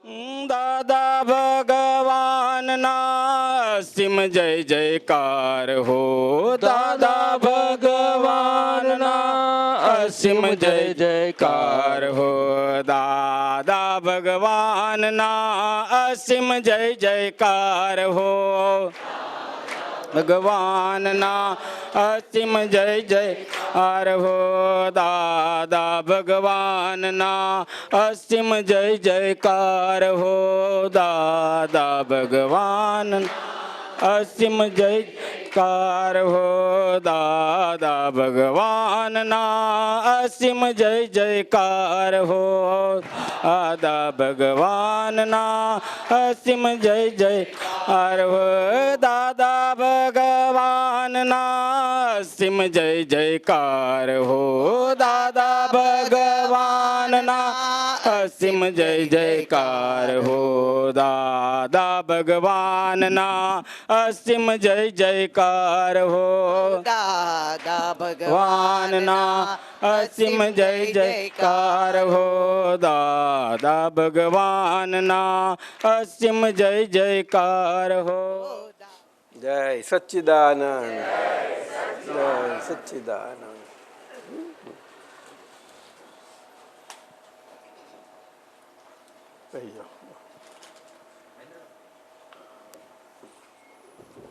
દાદા ભગવાનના અસીમ જય જયકાર હો, દાદા ભગવાનના અસીમ જય જયકાર હો, દાદા ભગવાનના અસીમ જય જયકાર હો, ભગવાનના અસીમ જય જયકાર હો, દાદા ભગવાનના અસીમ જય જયકાર હો, દાદા ભગવાન અસીમ જય જયકાર હો, દાદા ભગવાનના અસીમ જય જયકાર હો, દાદા ભગવાનના અસીમ જય જયકાર હો, દાદા ભગવાનના અસીમ જય જયકાર હો, દાદા ભગવાનના અસીમ જય જયકાર હો, દાદા ભગવાનના અસીમ જય જયકાર હો, દાદા ભગવાનના અસીમ જય જયકાર હો, દાદા ભગવાનના અસીમ જય જયકાર હો. જય સચ્ચિદાનંદ, જય સચ્ચિદાનંદ.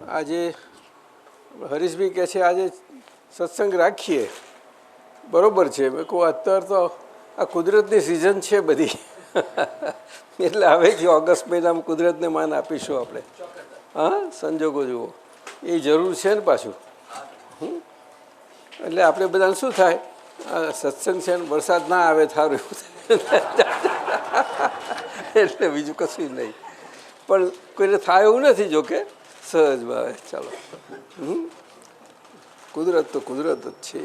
આજે હરીશભાઈ કહે છે આજે સત્સંગ રાખીએ, બરોબર છે. મેં કહું અત્યારે તો આ કુદરતની સિઝન છે બધી, એટલે હવેથી ઓગસ્ટ મહિનામાં કુદરતને માન આપીશું આપણે. હા, સંજોગો જુઓ એ જરૂર છે ને પાછું. એટલે આપણે બધાને શું થાય, સત્સંગ છે ને વરસાદ ના આવે થારું એવું એટલે બીજું કશું નહીં. પણ કોઈને થાય એવું નથી, જોકે સહજ ભાવે. ચાલો, કુદરત તો કુદરત જ છે.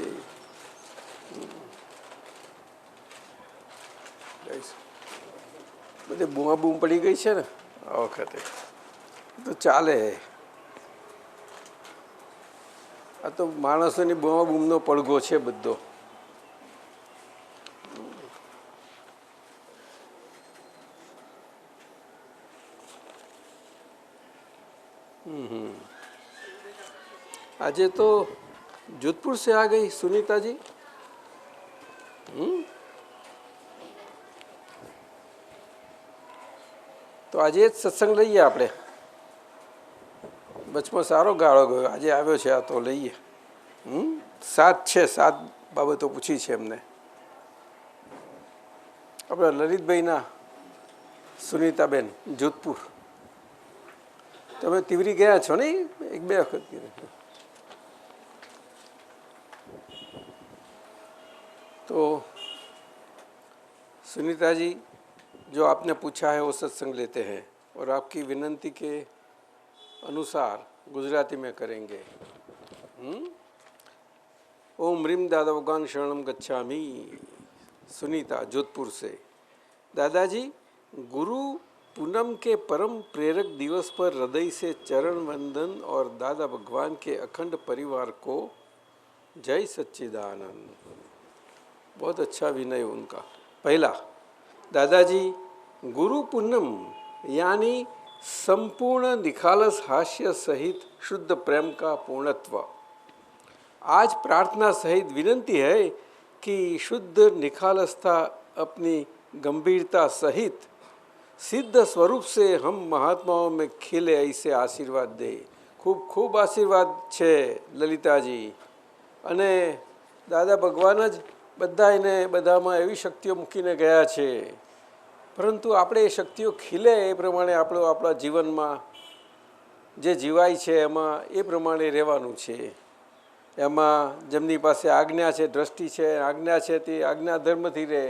બધી બૂમા બૂમ પડી ગઈ છે ને આ વખતે, તો ચાલે. આ તો માણસોની બૂમા બૂમનો પડઘો છે બધો. આજે તો जोधपुर से आ गई सुनीता जी. તો આજે જ સત્સંગ લઈએ આપણે. બચમાં સારો ગાળો ગયો, આજે આવ્યો છે આ તો લઈએ. 7 છે, 7 બાબતો પૂછી છે એમને આપણા લલિતભાઈના સુનીતાબેન જોધપુર. તમે તિવરી ગયા છો ને 1-2 વખત? तो सुनीता जी, जो आपने पूछा है वो सत्संग लेते हैं और आपकी विनंती के अनुसार गुजराती में करेंगे. ओम ह्रीम दादा भगवान शरणम गच्छामि. सुनीता जोधपुर से. दादाजी, गुरु पूनम के परम प्रेरक दिवस पर हृदय से चरण वंदन और दादा भगवान के अखंड परिवार को जय सच्चिदानंद. बहुत अच्छा विनय उनका. पहला, दादाजी, गुरु पूनम यानी संपूर्ण निखालस हास्य सहित शुद्ध प्रेम का पूर्णत्व. आज प्रार्थना सहित विनंती है कि शुद्ध निखालसता अपनी गंभीरता सहित सिद्ध स्वरूप से हम महात्माओं में खिले ऐसे आशीर्वाद दे. खूब खूब आशीर्वाद छे ललिताजी. अने दादा भगवान ज બધાને બધામાં એવી શક્તિઓ મૂકીને ગયા છે, પરંતુ આપણે એ શક્તિઓ ખીલે એ પ્રમાણે આપણા જીવનમાં જે જીવાય છે એમાં એ પ્રમાણે રહેવાનું છે. એમાં જેમની પાસે આજ્ઞા છે, દ્રષ્ટિ છે, આજ્ઞા છે, તે આજ્ઞા ધર્મથી રહે,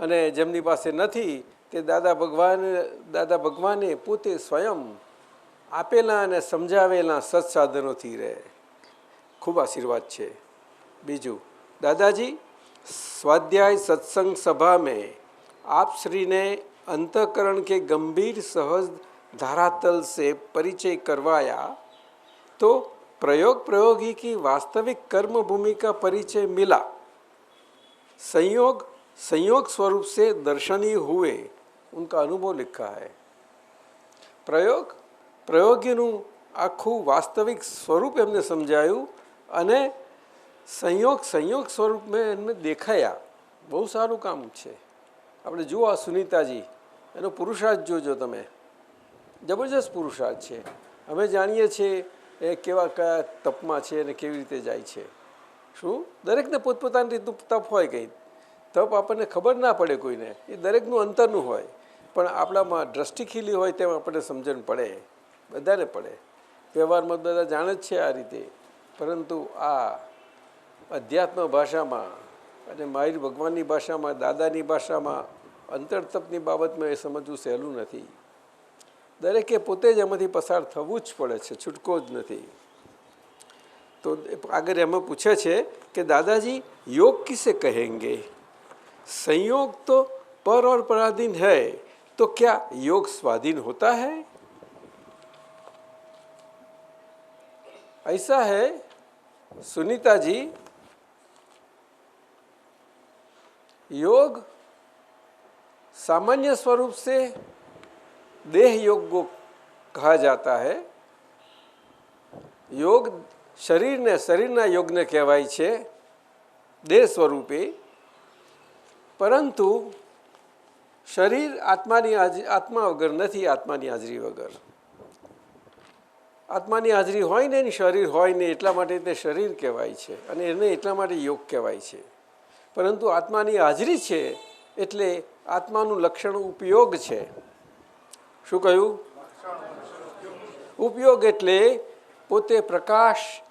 અને જેમની પાસે નથી તે દાદા ભગવાને પોતે સ્વયં આપેલા અને સમજાવેલા સત્સાધનોથી રહે. ખૂબ આશીર્વાદ છે. બીજું, दादाजी, स्वाध्याय सत्संग सभा में आप श्री ने अंतःकरण के गंभीर सहज धारातल से परिचय करवाया, तो प्रयोगी की वास्तविक कर्म भूमि का परिचय मिला. संयोग स्वरूप से दर्शनीय हुए उनका अनुभव लिखा है। પ્રયોગીનું આખું વાસ્તવિક સ્વરૂપ એમને સમજાયું અને સંયોગ સ્વરૂપમાં એમને દેખાયા. બહુ સારું કામ છે. આપણે જુઓ આ સુનીતાજી, એનો પુરુષાર્થ જોજો તમે, જબરજસ્ત પુરુષાર્થ છે. અમે જાણીએ છીએ એ કેવા કયા તપમાં છે અને કેવી રીતે જાય છે. શું દરેકને પોતપોતાની રીતનું તપ હોય, કંઈ તપ આપણને ખબર ના પડે કોઈને, એ દરેકનું અંતરનું હોય, પણ આપણામાં દ્રષ્ટિ ખીલી હોય તેમ આપણને સમજણ પડે, બધાને પડે. વ્યવહારમાં બધા જાણે જ છે આ રીતે, પરંતુ આ અધ્યાત્મ ભાષામાં અને માહિર ભગવાનની ભાષામાં, દાદાની ભાષામાં અંતરતપની બાબતમાં એ સમજવું સહેલું નથી. દરેકે પોતે જ એમાંથી પસાર થવું જ પડે છે, છૂટકો જ નથી. તો આગળ એમાં પૂછે છે કે દાદાજી योग किसे कहेंगे? संयोग तो पर और पराधीन है, तो क्या योग स्वाधीन होता है? ऐसा है सुनीता जी, योग सामान्य स्वरूप से देह योग को कहा जाता है. योग શરીરના યોગને કહેવાય છે દેહ સ્વરૂપે, પરંતુ શરીર આત્મા વગર નથી. આત્માની હાજરી વગર, આત્માની હાજરી હોય ને એની શરીર હોય ને, એટલા માટે તે શરીર કહેવાય છે અને એને એટલા માટે યોગ કહેવાય છે. પરંતુ આત્માની હાજરી છે એટલે આત્માનું લક્ષણ ઉપયોગ છે. શું કહ્યું? ઉપયોગ એટલે પોતે પ્રકાશ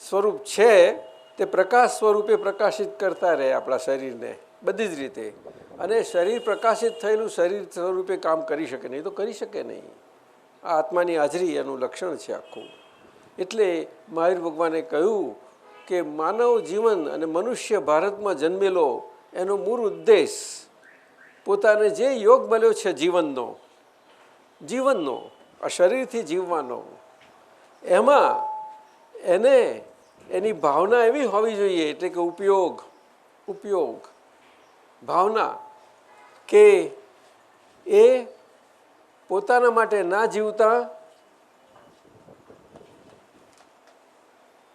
સ્વરૂપ છે, તે પ્રકાશ સ્વરૂપે પ્રકાશિત કરતા રહે આપણા શરીરને બધી જ રીતે. અને શરીર પ્રકાશિત થયેલું શરીર સ્વરૂપે કામ કરી શકે નહીં, તો કરી શકે નહીં. આ આત્માની હાજરી એનું લક્ષણ છે આખું. એટલે મહાવીર ભગવાને કહ્યું કે માનવ જીવન અને મનુષ્ય ભારતમાં જન્મેલો એનો મૂળ ઉદ્દેશ પોતાને જે યોગ મળ્યો છે જીવનનો આ શરીરથી જીવવાનો, એમાં એને એની ભાવના એવી હોવી જોઈએ, એટલે કે ઉપયોગ ભાવના, કે એ પોતાના માટે ના જીવતા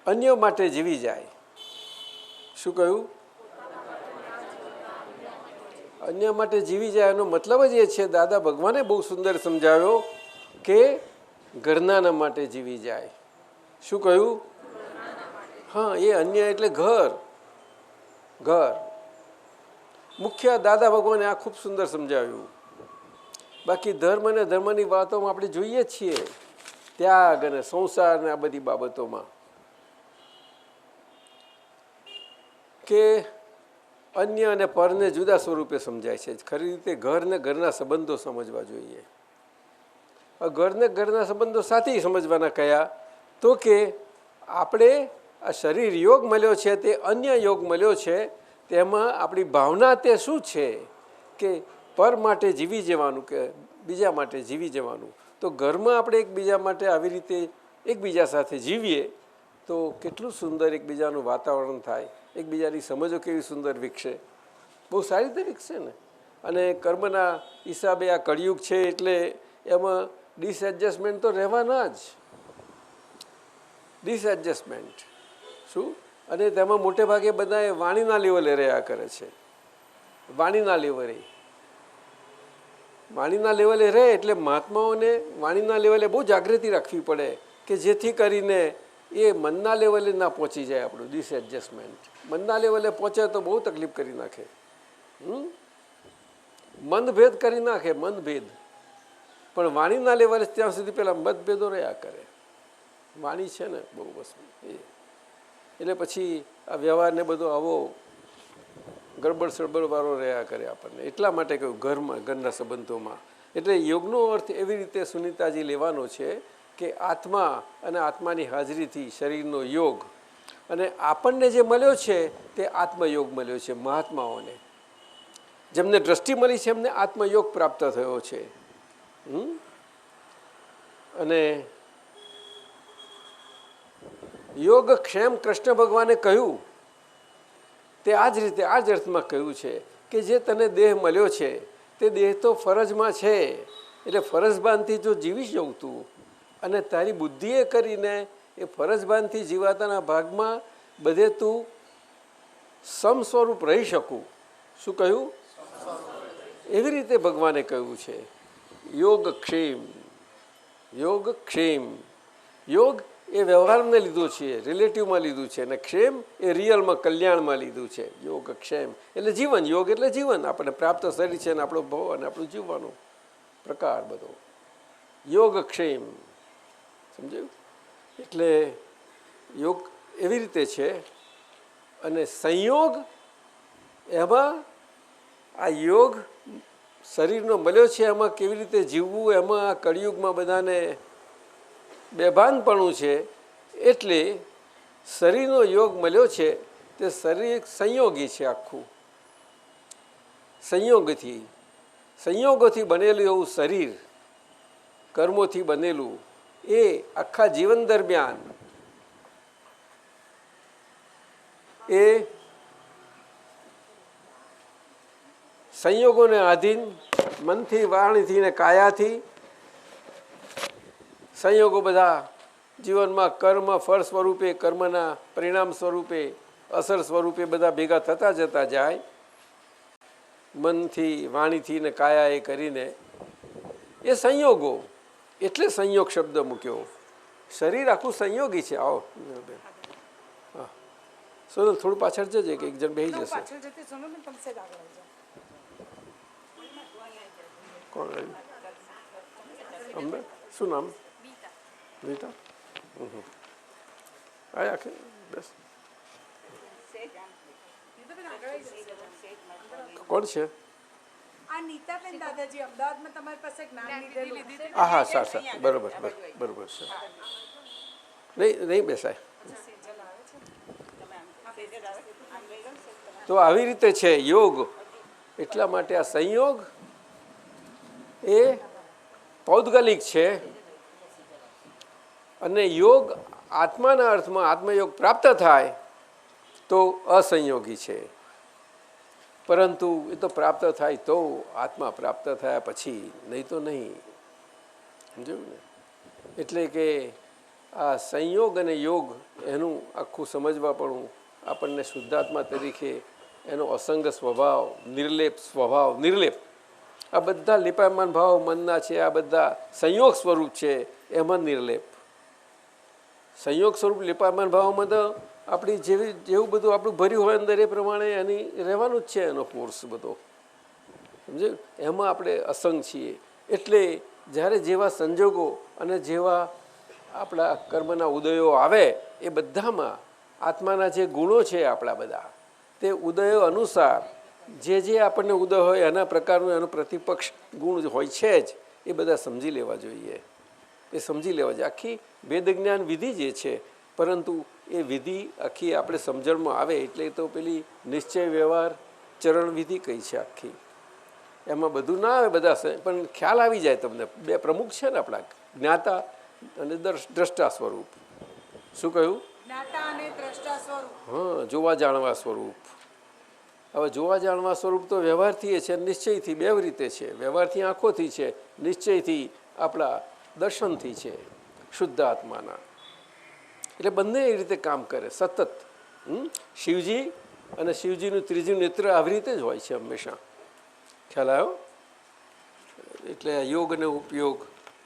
અન્ય માટે જીવી જાય. શું કહ્યું? અન્ય માટે જીવી જાય. એનો મતલબ જ એ છે, દાદા ભગવાને બહુ સુંદર સમજાવ્યો કે ઘરનાના માટે જીવી જાય. શું કહ્યું? હા, એ અન્ય એટલે ઘર. મુખ્ય દાદા ભગવાને આ ખૂબ સુંદર સમજાવ્યું. બાકી ધર્મ અને ધર્મની વાતોમાં આપણે જોઈએ છીએ, ત્યાગ અને સંસાર ને આ બધી બાબતોમાં, કે અન્ય અને પરને જુદા સ્વરૂપે સમજાય છે. ખરી રીતે ઘર ને ઘરના સંબંધો સમજવા જોઈએ. ઘરને ઘરના સંબંધો સાથે સમજવાના કયા? તો કે આપણે આ શરીર યોગ મળ્યો છે, તે અન્ય યોગ મળ્યો છે, તેમાં આપણી ભાવના તે શું છે કે પર માટે જીવી જવાનું કે બીજા માટે જીવી જવાનું. તો ઘરમાં આપણે એકબીજા માટે આવી રીતે એકબીજા સાથે જીવીએ તો કેટલું સુંદર એકબીજાનું વાતાવરણ થાય, એકબીજાની સમજો કેવી સુંદર વિકસે, બહુ સારી રીતે વિકસે ને. અને કર્મના હિસાબે આ કળિયુગ છે એટલે એમાં ડિસએડજસ્ટમેન્ટ તો રહેવાના જ. ડિસએડજસ્ટમેન્ટ શું? અને તેમાં મોટે ભાગે બધા વાણીના લેવલે રહ્યા કરે છે. વાણીના લેવલે રહે એટલે મહાત્માઓને વાણીના લેવલે બહુ જાગૃતિ રાખવી પડે કે જેથી કરીને એ મનના લેવલે ના પહોંચી જાય. આપણું ડિસએડજસ્ટમેન્ટ મનના લેવલે પહોંચે તો બહુ તકલીફ કરી નાખે. મનભેદ કરી નાખે, મનભેદ. પણ વાણીના લેવલે ત્યાં સુધી પેલા મતભેદો રહ્યા કરે. વાણી છે ને બહુ વસ્તુ એટલે પછી આ વ્યવહારને બધો આવો ગડબડ સડબડ વાળો રહ્યા કરે આપણને. એટલા માટે કહ્યું ઘરમાં, ઘરના સંબંધોમાં. એટલે યોગનો અર્થ એવી રીતે સુનીતાજી લેવાનો છે કે આત્મા અને આત્માની હાજરીથી શરીરનો યોગ. અને આપણને જે મળ્યો છે તે આત્મયોગ મળ્યો છે. મહાત્માઓને જેમને દ્રષ્ટિ મળી છે એમને આત્મયોગ પ્રાપ્ત થયો છે. અને યોગ ક્ષેમ કૃષ્ણ ભગવાને કહ્યું તે આ જ રીતે આ જ અર્થમાં કહ્યું છે કે જે તને દેહ મળ્યો છે તે દેહ તો ફરજમાં છે, એટલે ફરજભાનથી જો જીવી જવું તું અને તારી બુદ્ધિએ કરીને એ ફરજભાનથી જીવાતાના ભાગમાં બધે તું સમ સ્વરૂપ રહી શકું. શું કહ્યું? એવી રીતે ભગવાને કહ્યું છે યોગક્ષેમ. યોગક્ષેમ, યોગ એ વ્યવહારમાં લીધું છે, રિલેટિવમાં લીધું છે, અને ક્ષેમ એ રિયલમાં કલ્યાણમાં લીધું છે. યોગક્ષેમ એટલે જીવન, યોગ એટલે જીવન, આપણને પ્રાપ્ત શરીર છે ને આપણો ભાવ અને આપણું જીવવાનો પ્રકાર બધો. યોગક્ષેમ, સમજાયું? એટલે યોગ એવી રીતે છે. અને સંયોગ, એમાં આ યોગ શરીરનો મળ્યો છે, એમાં કેવી રીતે જીવવું, એમાં આ કળિયુગમાં બધાને બેભાનપણું છે. એટલે શરીરનો યોગ મળ્યો છે તે શરીર સંયોગી છે. આખું સંયોગોથી બનેલું એવું શરીર, કર્મોથી બનેલું, એ આખા જીવન દરમિયાન એ સંયોગોને આધીન મનથી, વાણીથી ને કાયાથી સંયોગો બધા જીવનમાં કર્મ ફળ સ્વરૂપે, કર્મના પરિણામ સ્વરૂપે, અસર સ્વરૂપે બધા ભેગા થતા જતા જાય. મનથી, વાણીથી ને કાયા એ કરીને એ સંયોગો, એટલે સંયોગ શબ્દ મૂક્યો. શરીર આખું સંયોગી છે. આવો હા, સોનલ થોડું પાછળ જજે કે એક જણ બેસી જશે. કોણ અમને શું નામ? નીતા. આયા કે બસ. કોણ છે? હા હા, સારું, બરોબર બરોબર છે. નહીં બેસાય. તો આવી રીતે છે યોગ. એટલા માટે આ સંયોગ એ પૌદ્ગલિક છે અને યોગ આત્માના અર્થમાં આત્મયોગ પ્રાપ્ત થાય તો અસંયોગી છે. પરંતુ એ તો પ્રાપ્ત થાય તો આત્મા પ્રાપ્ત થયા પછી, નહીં તો નહીં. સમજ્યું ને? એટલે કે આ સંયોગ અને યોગ એનું આખું સમજવા પણ આપણને શુદ્ધાત્મા તરીકે એનો અસંગ સ્વભાવ, નિર્લેપ આ બધા લીપાયમાન ભાવ મનના છે, આ બધા સંયોગ સ્વરૂપ છે. એમાં નિર્લેપ સંયોગ સ્વરૂપ લીપાયમાન ભાવમાં તો આપણી જેવું બધું આપણું ભર્યું હોય અંદર એ પ્રમાણે એની રહેવાનું જ છે, એનો ફોર્સ બધો. સમજ્યું? એમાં આપણે અસંગ છીએ. એટલે જ્યારે જેવા સંજોગો અને જેવા આપણા કર્મના ઉદયો આવે એ બધામાં આત્માના જે ગુણો છે આપણા બધા, તે ઉદયો અનુસાર જે આપણને ઉદય હોય એના પ્રકારનું એનો પ્રતિપક્ષ ગુણ હોય છે જ, એ બધા સમજી લેવા જોઈએ. એ સમજી લેવા જોઈએ. આખી વેદ જ્ઞાન વિધિ જે છે, પરંતુ એ વિધિ આખી આપણે સમજણમાં આવે એટલે તો પેલી નિશ્ચય વ્યવહાર ચરણ વિધિ કઈ છે આખી. એમાં બધું ના આવે બધા, પણ ખ્યાલ આવી જાય તમને. બે પ્રમુખ છે ને આપણા, જ્ઞાતા અને દ્રષ્ટા સ્વરૂપ. શું કહ્યું? હા, જોવા જાણવા સ્વરૂપ. હવે જોવા જાણવા સ્વરૂપ તો વ્યવહારથી છે, નિશ્ચયથી બે રીતે છે. વ્યવહારથી આંખોથી છે, નિશ્ચયથી આપણા દર્શનથી છે શુદ્ધ આત્માના. એટલે બંને એ રીતે કામ કરે સતત. શિવજી અને શિવજીનું ત્રીજું નેત્ર આવી રીતે જ હોય છે હંમેશા. ખ્યાલ આવ્યો? એટલે યોગ અને ઉપયોગ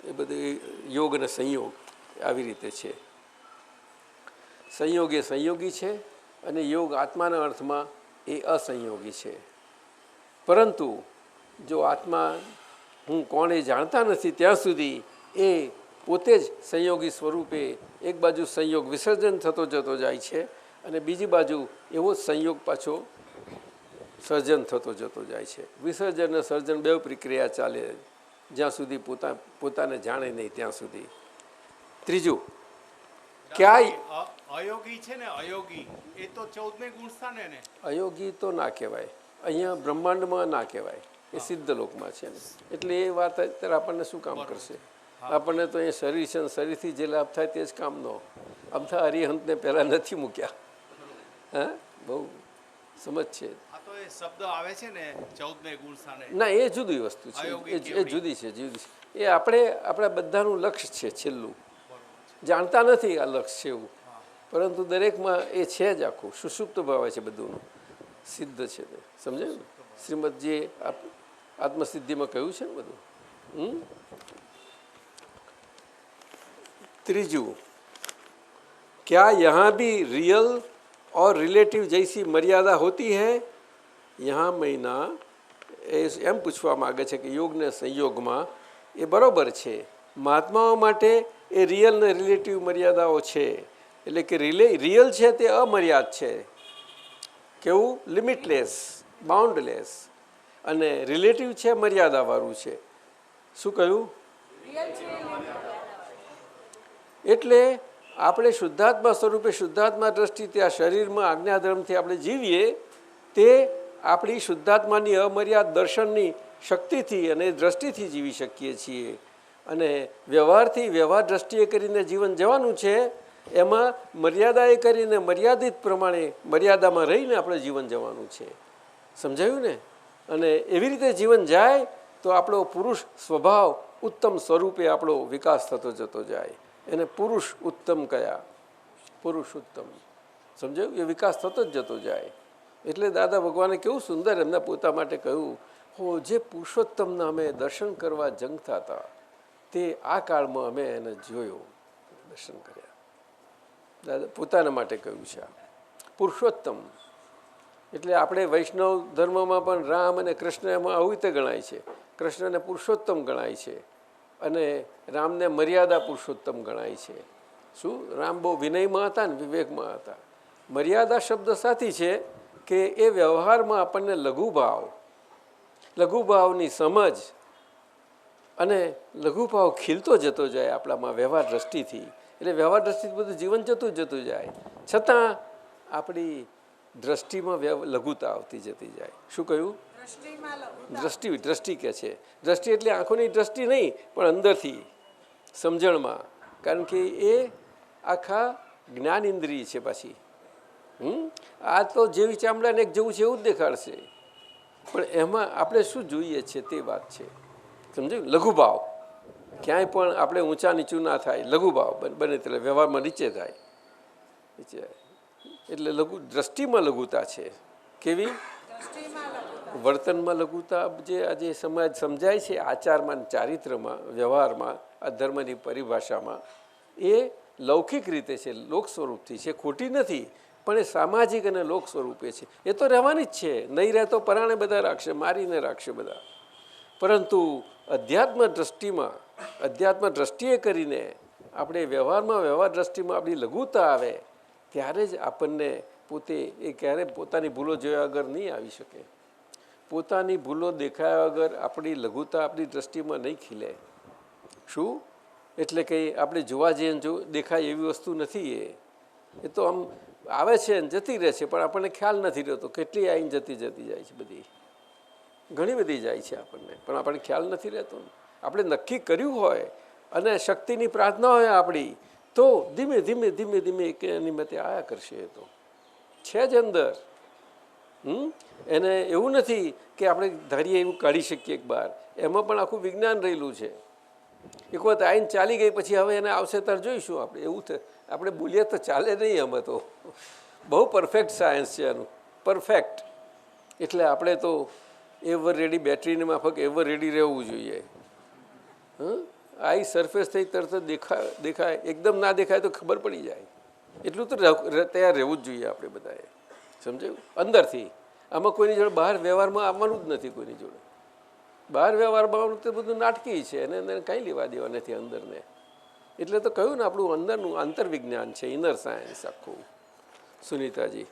એ બધું, યોગ અને સંયોગ આવી રીતે છે. સંયોગ એ સંયોગી છે અને યોગ આત્માના અર્થમાં એ અસંયોગી છે. પરંતુ જો આત્મા હું કોણ એ જાણતા નથી ત્યાં સુધી એ પોતે જ સંયોગી સ્વરૂપે એક બાજુ સંયોગ વિસર્જન થતો જતો જાય છે અને બીજી બાજુ એવો જ સંયોગ પાછો સર્જન થતો જતો જાય છે. વિસર્જન અને સર્જન બે પ્રક્રિયા ચાલે જ્યાં સુધી પોતાને જાણે નહીં ત્યાં સુધી. ત્રીજું, ક્યાંય અયોગી છે ને, અયોગી એ તો 14મે ગુણ સ્થાને ને. અયોગી તો ના કહેવાય, અહીંયા બ્રહ્માંડમાં ના કહેવાય, એ સિદ્ધ લોકમાં છે ને. એટલે એ વાત અત્યારે આપણને શું કામ કરશે? આપણને તો અહીંયા શરીર છે, શરીરથી જે લાભ થાય તે જ કામનો. આમ થાય હરિહંતને પહેલાં નથી મૂક્યા. હા, બહુ સમજ છે. આ તો એ એ શબ્દ આવે છે ને 14મે ગુણ સ્થાને ના એ જુદી વસ્તુ છે, અયોગી એ કેવડી. જુદી છે, જુદી છે. એ આપણા બધાનું લક્ષ્ય છે છેલ્લું. જાણતા નથી આ લક્ષ્ય છે એવું, પરંતુ દરેકમાં એ છે જ આખું સુષુપ્ત ભાવે છે, બધું સિદ્ધ છે તે સમજાયું ને. શ્રીમદજીએ આત્મસિદ્ધિમાં કહ્યું છે ને બધું. ત્રીજું, क्या यहाँ भी रियल और रिलेटिव जैसी मर्यादा होती है? यहाँ મહિના એમ પૂછવા માગે છે કે યોગ ને સંયોગમાં એ બરોબર છે, મહાત્માઓ માટે એ રિયલ ને રિલેટિવ મર્યાદાઓ છે, એટલે કે રિયલ છે તે અમર્યાદ છે, કેવું લિમિટલેસ બાઉન્ડલેસ, અને રિલેટિવ છે મર્યાદાવાળું છે. શું કહ્યું? એટલે આપણે શુદ્ધાત્મા સ્વરૂપે શુદ્ધાત્મા દ્રષ્ટિથી આ શરીરમાં આજ્ઞાધર્મથી આપણે જીવીએ તે આપણી શુદ્ધાત્માની અમર્યાદ દર્શનની શક્તિથી અને દ્રષ્ટિથી જીવી શકીએ છીએ. અને વ્યવહારથી વ્યવહાર દ્રષ્ટિએ કરીને જીવન જવાનું છે, એમાં મર્યાદાએ કરીને મર્યાદિત પ્રમાણે મર્યાદામાં રહીને આપણે જીવન જવાનું છે. સમજાયું ને? અને એવી રીતે જીવન જાય તો આપણો પુરુષ સ્વભાવ ઉત્તમ સ્વરૂપે આપણો વિકાસ થતો જતો જાય. એને પુરુષ ઉત્તમ કયા, પુરુષ ઉત્તમ. સમજાયું? એ વિકાસ થતો જ જતો જાય. એટલે દાદા ભગવાને કેવું સુંદર એમના પોતા માટે કહ્યું, હો જે પુરુષોત્તમના અમે દર્શન કરવા જંગતા હતા તે આ કાળમાં અમે એને જોયો, દર્શન કર્યા. દાદા પોતાના માટે કહ્યું છે આ પુરુષોત્તમ. એટલે આપણે વૈષ્ણવ ધર્મમાં પણ રામ અને કૃષ્ણ એમાં આવી રીતે ગણાય છે. કૃષ્ણને પુરુષોત્તમ ગણાય છે અને રામને મર્યાદા પુરુષોત્તમ ગણાય છે. શું? રામ બહુ વિનયમાં હતા ને વિવેકમાં હતા. મર્યાદા શબ્દ સાથી છે કે એ વ્યવહારમાં આપણને લઘુભાવની સમજ અને લઘુભાવ ખીલતો જતો જાય આપણામાં વ્યવહાર દ્રષ્ટિથી. એટલે વ્યવહાર દ્રષ્ટિથી બધું જીવન જતું જાય, છતાં આપણી દ્રષ્ટિમાં લઘુતા આવતી જતી જાય. શું કહ્યું? દ્રષ્ટિ કે છે. દ્રષ્ટિ એટલે આંખોની દ્રષ્ટિ નહીં, પણ અંદરથી સમજણમાં, કારણ કે એ આખા જ્ઞાન ઇન્દ્રિય છે પાછી. આ તો જેવી ચામડાને એક જેવું છે એવું જ દેખાડશે, પણ એમાં આપણે શું જોઈએ છે તે વાત છે. સમજાયું? લઘુભાવ ક્યાંય પણ આપણે ઊંચા નીચું ના થાય, લઘુભાવ બને એટલે વ્યવહારમાં નીચે થાય. એટલે દ્રષ્ટિમાં લઘુતા છે. કેવી? વર્તનમાં લઘુતા જે આજે સમાજ સમજાય છે આચારમાં, ચારિત્રમાં, વ્યવહારમાં, આ ધર્મની પરિભાષામાં, એ લૌકિક રીતે છે, લોક સ્વરૂપથી છે. ખોટી નથી, પણ એ સામાજિક અને લોક સ્વરૂપે છે. એ તો રહેવાની જ છે. નહીં રહે તો પરાણે બધા રાખશે, મારીને રાખશે બધા. પરંતુ અધ્યાત્મ દ્રષ્ટિએ કરીને આપણે વ્યવહાર દ્રષ્ટિમાં આપણી લઘુતા આવે ત્યારે જ આપણને પોતે એ ક્યારે પોતાની ભૂલો જોયા વગર નહીં આવી શકે. પોતાની ભૂલો દેખાયા વગર આપણી લઘુતા આપણી દ્રષ્ટિમાં નહીં ખીલે. શું? એટલે કંઈ આપણે જોવા જઈએ દેખાય એવી વસ્તુ નથી. એ તો આમ આવે છે ને જતી રહે છે, પણ આપણને ખ્યાલ નથી રહેતો. કેટલી આવીને જતી જાય છે, બધી ઘણી બધી જાય છે આપણને, પણ આપણને ખ્યાલ નથી રહેતો. આપણે નક્કી કર્યું હોય અને શક્તિની પ્રાર્થના હોય આપણી, તો ધીમે ધીમે એક નિમિત્તે આયા કરશે. એ તો છે જ અંદર. એને એવું નથી કે આપણે ધારીએ એવું કાઢી શકીએ એક બહાર. એમાં પણ આખું વિજ્ઞાન રહેલું છે. એક વખત આઈને ચાલી ગઈ પછી હવે એને આવશે ત્યારે જોઈશું આપણે. એવું આપણે બોલીએ તો ચાલે નહીં. આમાં તો બહુ પરફેક્ટ સાયન્સ છે એનું, પરફેક્ટ. એટલે આપણે તો એવર રેડી, બેટરીની માફક એવર રેડી રહેવું જોઈએ. આઈ સરફેસ થઈ તરત દેખાય, એકદમ ના દેખાય તો ખબર પડી જાય. એટલું તો તૈયાર રહેવું જ જોઈએ આપણે બધાએ. સમજાયું? અંદરથી. આમાં કોઈની જોડે બહાર વ્યવહારમાં આવવાનું જ નથી. કોઈની જોડે બહાર વ્યવહારમાં આવવાનું તો બધું નાટકી છે, એને કંઈ લેવા દેવા નથી અંદરને. એટલે તો કહ્યું ને આપણું અંદરનું આંતરવિજ્ઞાન છે, ઇનર સાયન્સ આખું. સુનીતાજી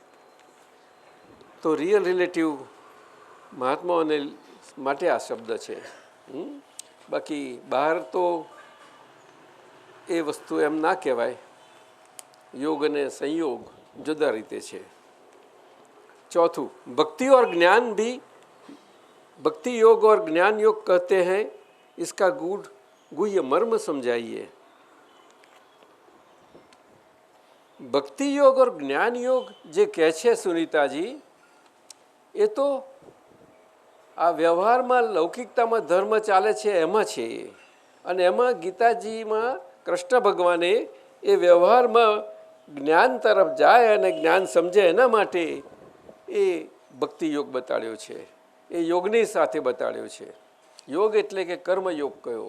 તો રિયલ રિલેટિવ મહાત્માઓને માટે આ શબ્દ છે. બાકી બહાર તો એ વસ્તુ એમ ના કહેવાય. યોગ અને સંयोग જુદા રીતે છે. चौथू, भक्ति और ज्ञान भी, भक्ति योग और ज्ञान योग कहते हैं, इसका गुह्य मर्म समझाइए. भक्ति योग और ज्ञान योग જે કહે છે સુનીતાજી, એ તો આ વ્યવહારમાં લૌકિકતામાં ધર્મ ચાલે છે એમાં છે. અને એમાં ગીતાજીમાં કૃષ્ણ ભગવાને એ વ્યવહારમાં જ્ઞાન તરફ જાય અને જ્ઞાન સમજે એના માટે એ ભક્તિ યોગ બતાડ્યો છે. એ યોગની સાથે બતાડ્યો છે. યોગ એટલે કે કર્મયોગ કયો?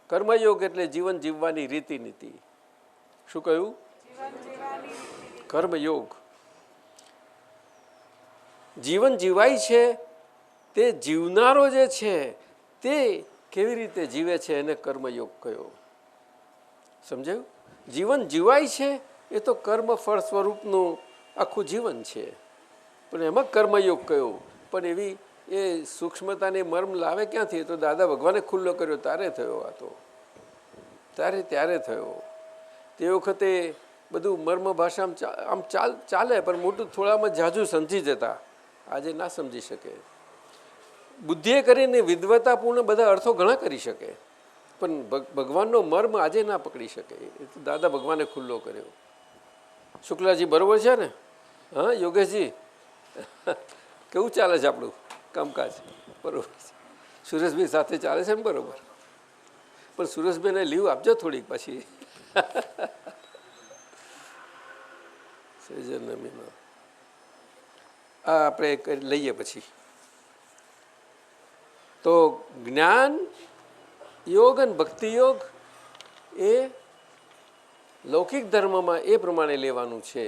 કર્મયોગ એટલે જીવન જીવવાની રીતિ નીતિ. શું કહ્યું? કર્મયોગ. જીવન જીવાય છે તે જીવનારો જે છે તે કેવી રીતે જીવે છે એને કર્મયોગ કયો. સમજાયું? જીવન જીવાય છે એ તો કર્મ ફળ સ્વરૂપનું આખું જીવન છે, પણ એમાં કર્મયોગ કયો. પણ એવી એ સૂક્ષ્મતાને મર્મ લાવે ક્યાંથી? એ તો દાદા ભગવાને ખુલ્લો કર્યો તારે થયો. આ તો ત્યારે થયો. તે વખતે બધું મર્મ ભાષામાં આમ ચાલે, પણ મોટું થોડામાં જાજુ સમજી જતા. આજે ના સમજી શકે. બુદ્ધિએ કરીને વિદ્વતાપૂર્ણ બધા અર્થો ઘણા કરી શકે, પણ ભગવાનનો મર્મ આજે ના પકડી શકે. એ તો દાદા ભગવાને ખુલ્લો કર્યો. શુક્લાજી બરોબર છે ને? હા યોગેશજી કેવું ચાલે છે આપણું કામકાજ? બરોબર છે. સુરેશભાઈ સાથે ચાલે છે ને? બરોબર. પણ સુરેશભાઈને લીવ આપજો થોડીક પછી. આ આપણે લઈએ પછી. તો જ્ઞાન યોગ અને ભક્તિ યોગ એ લૌકિક ધર્મમાં એ પ્રમાણે લેવાનું છે.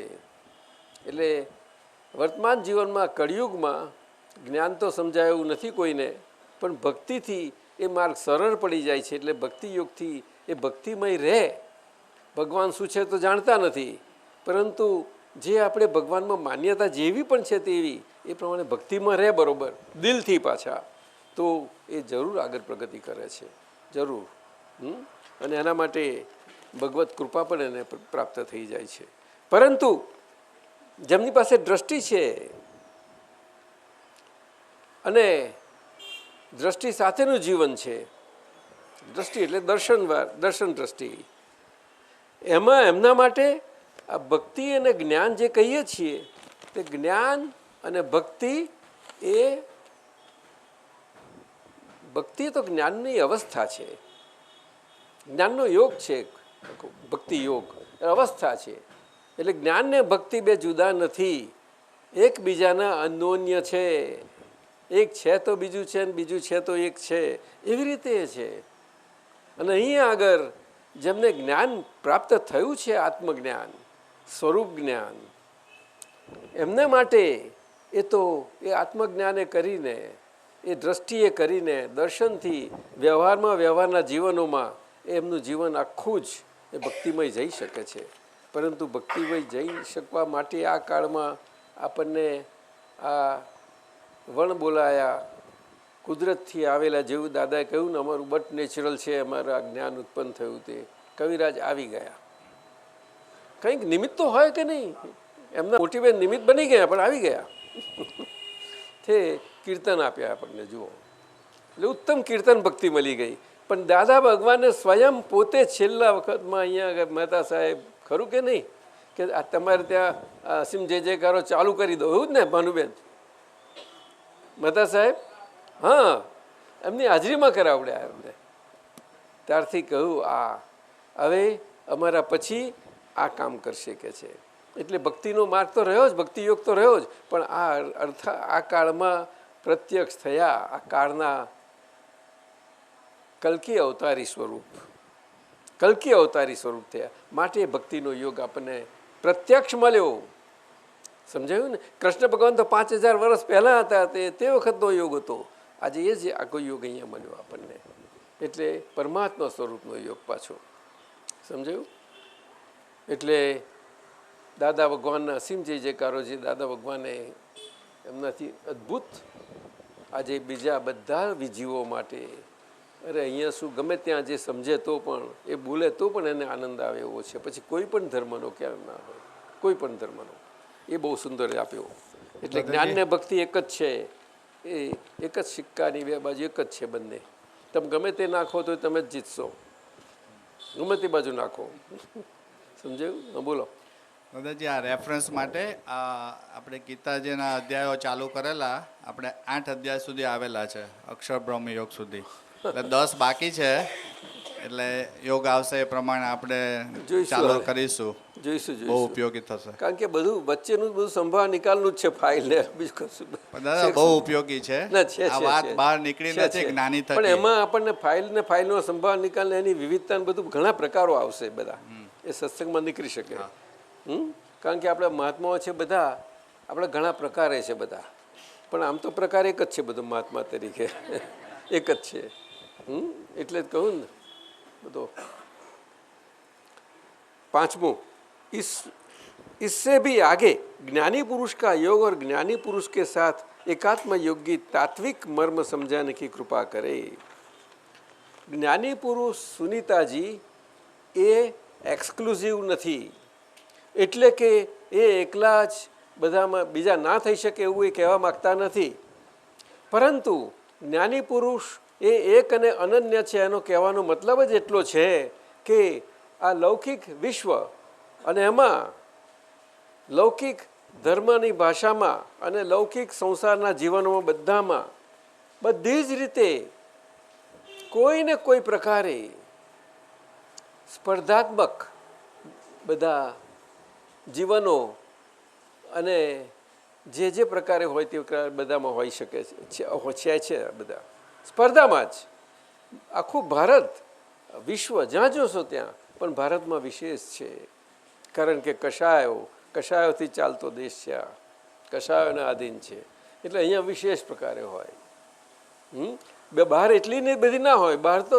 એટલે વર્તમાન જીવનમાં કળિયુગમાં જ્ઞાન તો સમજાય એવું નથી કોઈને, પણ ભક્તિથી એ માર્ગ સરળ પડી જાય છે. એટલે ભક્તિ યોગથી એ ભક્તિમય રહે. ભગવાન શું છે તો જાણતા નથી, પરંતુ જે આપણે ભગવાનમાં માન્યતા જેવી પણ છે તેવી એ પ્રમાણે ભક્તિમાં રહે બરોબર દિલથી પાછા, તો એ જરૂર આગળ પ્રગતિ કરે છે. જરૂર. અને એના માટે ભગવત કૃપા પણ એને પ્રાપ્ત થઈ જાય છે. પરંતુ જેમની પાસે દ્રષ્ટિ છે અને દ્રષ્ટિ સાથેનું જીવન છે, દ્રષ્ટિ એટલે દર્શન દ્રષ્ટિ, એમાં એમના માટે આ ભક્તિ અને જ્ઞાન જે કહીએ છીએ તે જ્ઞાન અને ભક્તિ એ ભક્તિ તો જ્ઞાનની અવસ્થા છે, જ્ઞાનનો યોગ છે. ભક્તિ યોગ અવસ્થા છે. એટલે જ્ઞાન ને ભક્તિ બે જુદા નથી, એકબીજાના અન્યોન્ય છે. એક છે તો બીજું છે, બીજું છે તો એક છે, એવી રીતે છે. અને અહીંયા આગળ જેમને જ્ઞાન પ્રાપ્ત થયું છે, આત્મજ્ઞાન, સ્વરૂપ જ્ઞાન, એમના માટે એ તો એ આત્મજ્ઞાને કરીને, એ દ્રષ્ટિએ કરીને, દર્શનથી વ્યવહારના જીવનોમાં એમનું જીવન આખું જ એ ભક્તિમય જઈ શકે છે. પરંતુ ભક્તિમય જઈ શકવા માટે આ કાળમાં આપણને આ વણ બોલાયા, કુદરતથી આવેલા, જેવું દાદાએ કહ્યું ને અમારું બટ નેચરલ છે, અમારા જ્ઞાન ઉત્પન્ન થયું તે કવિરાજ આવી ગયા. કંઈક નિમિત્ત તો હોય કે નહીં? એમના મોટીબેન નિમિત્ત બની ગયા પણ આવી ગયા. તે કીર્તન આપ્યા આપણને. જુઓ, એટલે ઉત્તમ કીર્તન ભક્તિ મળી ગઈ. પણ દાદા ભગવાને સ્વયં પોતે છેલ્લા વખતમાં અહીંયા મહેતા સાહેબ, ખરું કે નહીં, કે આ તમારે ત્યાં અસીમ જય જયકારો ચાલુ કરી દો, એવું જ ને ભાનુબેન? મહેતા સાહેબ હા, એમની હાજરીમાં કરાવડ્યા એમને. ત્યારથી કહ્યું આ હવે અમારા પછી આ કામ કરશે કે છે. એટલે ભક્તિનો માર્ગ તો રહ્યો જ, ભક્તિ યોગ તો રહ્યો જ, પણ આ અર્થ આ કાળમાં પ્રત્યક્ષ થયા. આ કાળના કલ્કી અવતારી સ્વરૂપ થયા. માટે ભક્તિનો યોગ આપણને પ્રત્યક્ષ મળ્યો. સમજાયું ને? કૃષ્ણ ભગવાન તો 5000 વર્ષ પહેલાં હતા, તે વખતનો યોગ હતો. આજે એ જ આખો યોગ અહીંયા મળ્યો આપણને. એટલે પરમાત્મા સ્વરૂપનો યોગ પાછો. સમજાયું? એટલે દાદા ભગવાનના અસીમ જય જયકારો જે દાદા ભગવાને એમનાથી અદ્ભુત આજે બીજા બધા વિજીવો માટે, અરે અહીંયા શું ગમે ત્યાં જે સમજે તો પણ, એ બોલે તો પણ એને આનંદ આવે એવો છે. પછી કોઈ પણ ધર્મનો ક્યાં ના હોય, કોઈ પણ ધર્મનો. એ બહુ સુંદર આપ્યો. એટલે જ્ઞાન ને ભક્તિ એક જ છે. એ એક જ સિક્કાની બે બાજુ એક જ છે બંને. તમે ગમે તે નાખો તો તમે જ જીતશો, ગમે તે બાજુ નાખો. સમજાયું? હા બોલો. દાદાજી આ રેફરન્સ માટે આપણે ગીતાજીના અધ્યાયો ચાલુ કરેલા, આપણે 8 અધ્યાય સુધી આવેલા છે, અક્ષર બ્રહ્મ યોગ સુધી, એટલે 10 બાકી છે. એટલે યોગ આવશે એ પ્રમાણે આપણે જોઈશું ચાલુ હવે. કરીશું. જોઈશું બહુ જોઈશું ઉપયોગી થશે. કારણ કે બધું વચ્ચેનું બધું સંભાળ નિકાલનું જ છે, ફાઇલ ને બીજું કશું પણ દાદા બહુ ઉપયોગી છે. ના, છે, આ છે, વાત છે. બહાર નીકળી છે, નથી છે. જ્ઞાની પણ થકી. એમાં આપણને ફાઇલનો સંભાળ નિકાલ ને એની વિવિધતા ને બધું ઘણા પ્રકારો આવશે બધા, એ સત્સંગમાં નીકળી શકે. કારણ કે આપણા મહાત્માઓ છે બધા, આપણે ઘણા પ્રકારે છે બધા, પણ આમ તો પ્રકાર એક જ છે બધો મહાત્મા તરીકે એક જ છે. એટલે જ કહું ને બધો. पांचवों, इससे भी आगे ज्ञानी पुरुष का योग और ज्ञानी पुरुष के साथ एकात्म योग की तात्विक मर्म समझाने की कृपा करे. જ્ઞાની પુરુષ સુનીતાજી એ એક્સક્લુઝિવ નથી, એટલે કે એ એકલા જ બધામાં બીજા ના થઈ શકે એવું એ કહેવા માગતા નથી, પરંતુ જ્ઞાની પુરુષ એ એક અને અનન્ય છે. એનો કહેવાનો મતલબ જ એટલો છે કે આ લૌકિક વિશ્વ અને એમાં લૌકિક ધર્મની ભાષામાં અને લૌકિક સંસારના જીવનોમાં બધામાં બધી જ રીતે કોઈને કોઈ પ્રકારે સ્પર્ધાત્મક બધા જીવનો અને જે પ્રકારે હોય તે બધામાં હોઈ શકે છે બધા સ્પર્ધામાં જ. આખું ભારત વિશ્વ જ્યાં જોશો ત્યાં, પણ ભારતમાં વિશેષ છે, કારણ કે કશાયોથી ચાલતો દેશ છે, આ કશાયોના આધીન છે, એટલે અહીંયા વિશેષ પ્રકારે હોય. બહાર એટલી ને બધી ના હોય, બહાર તો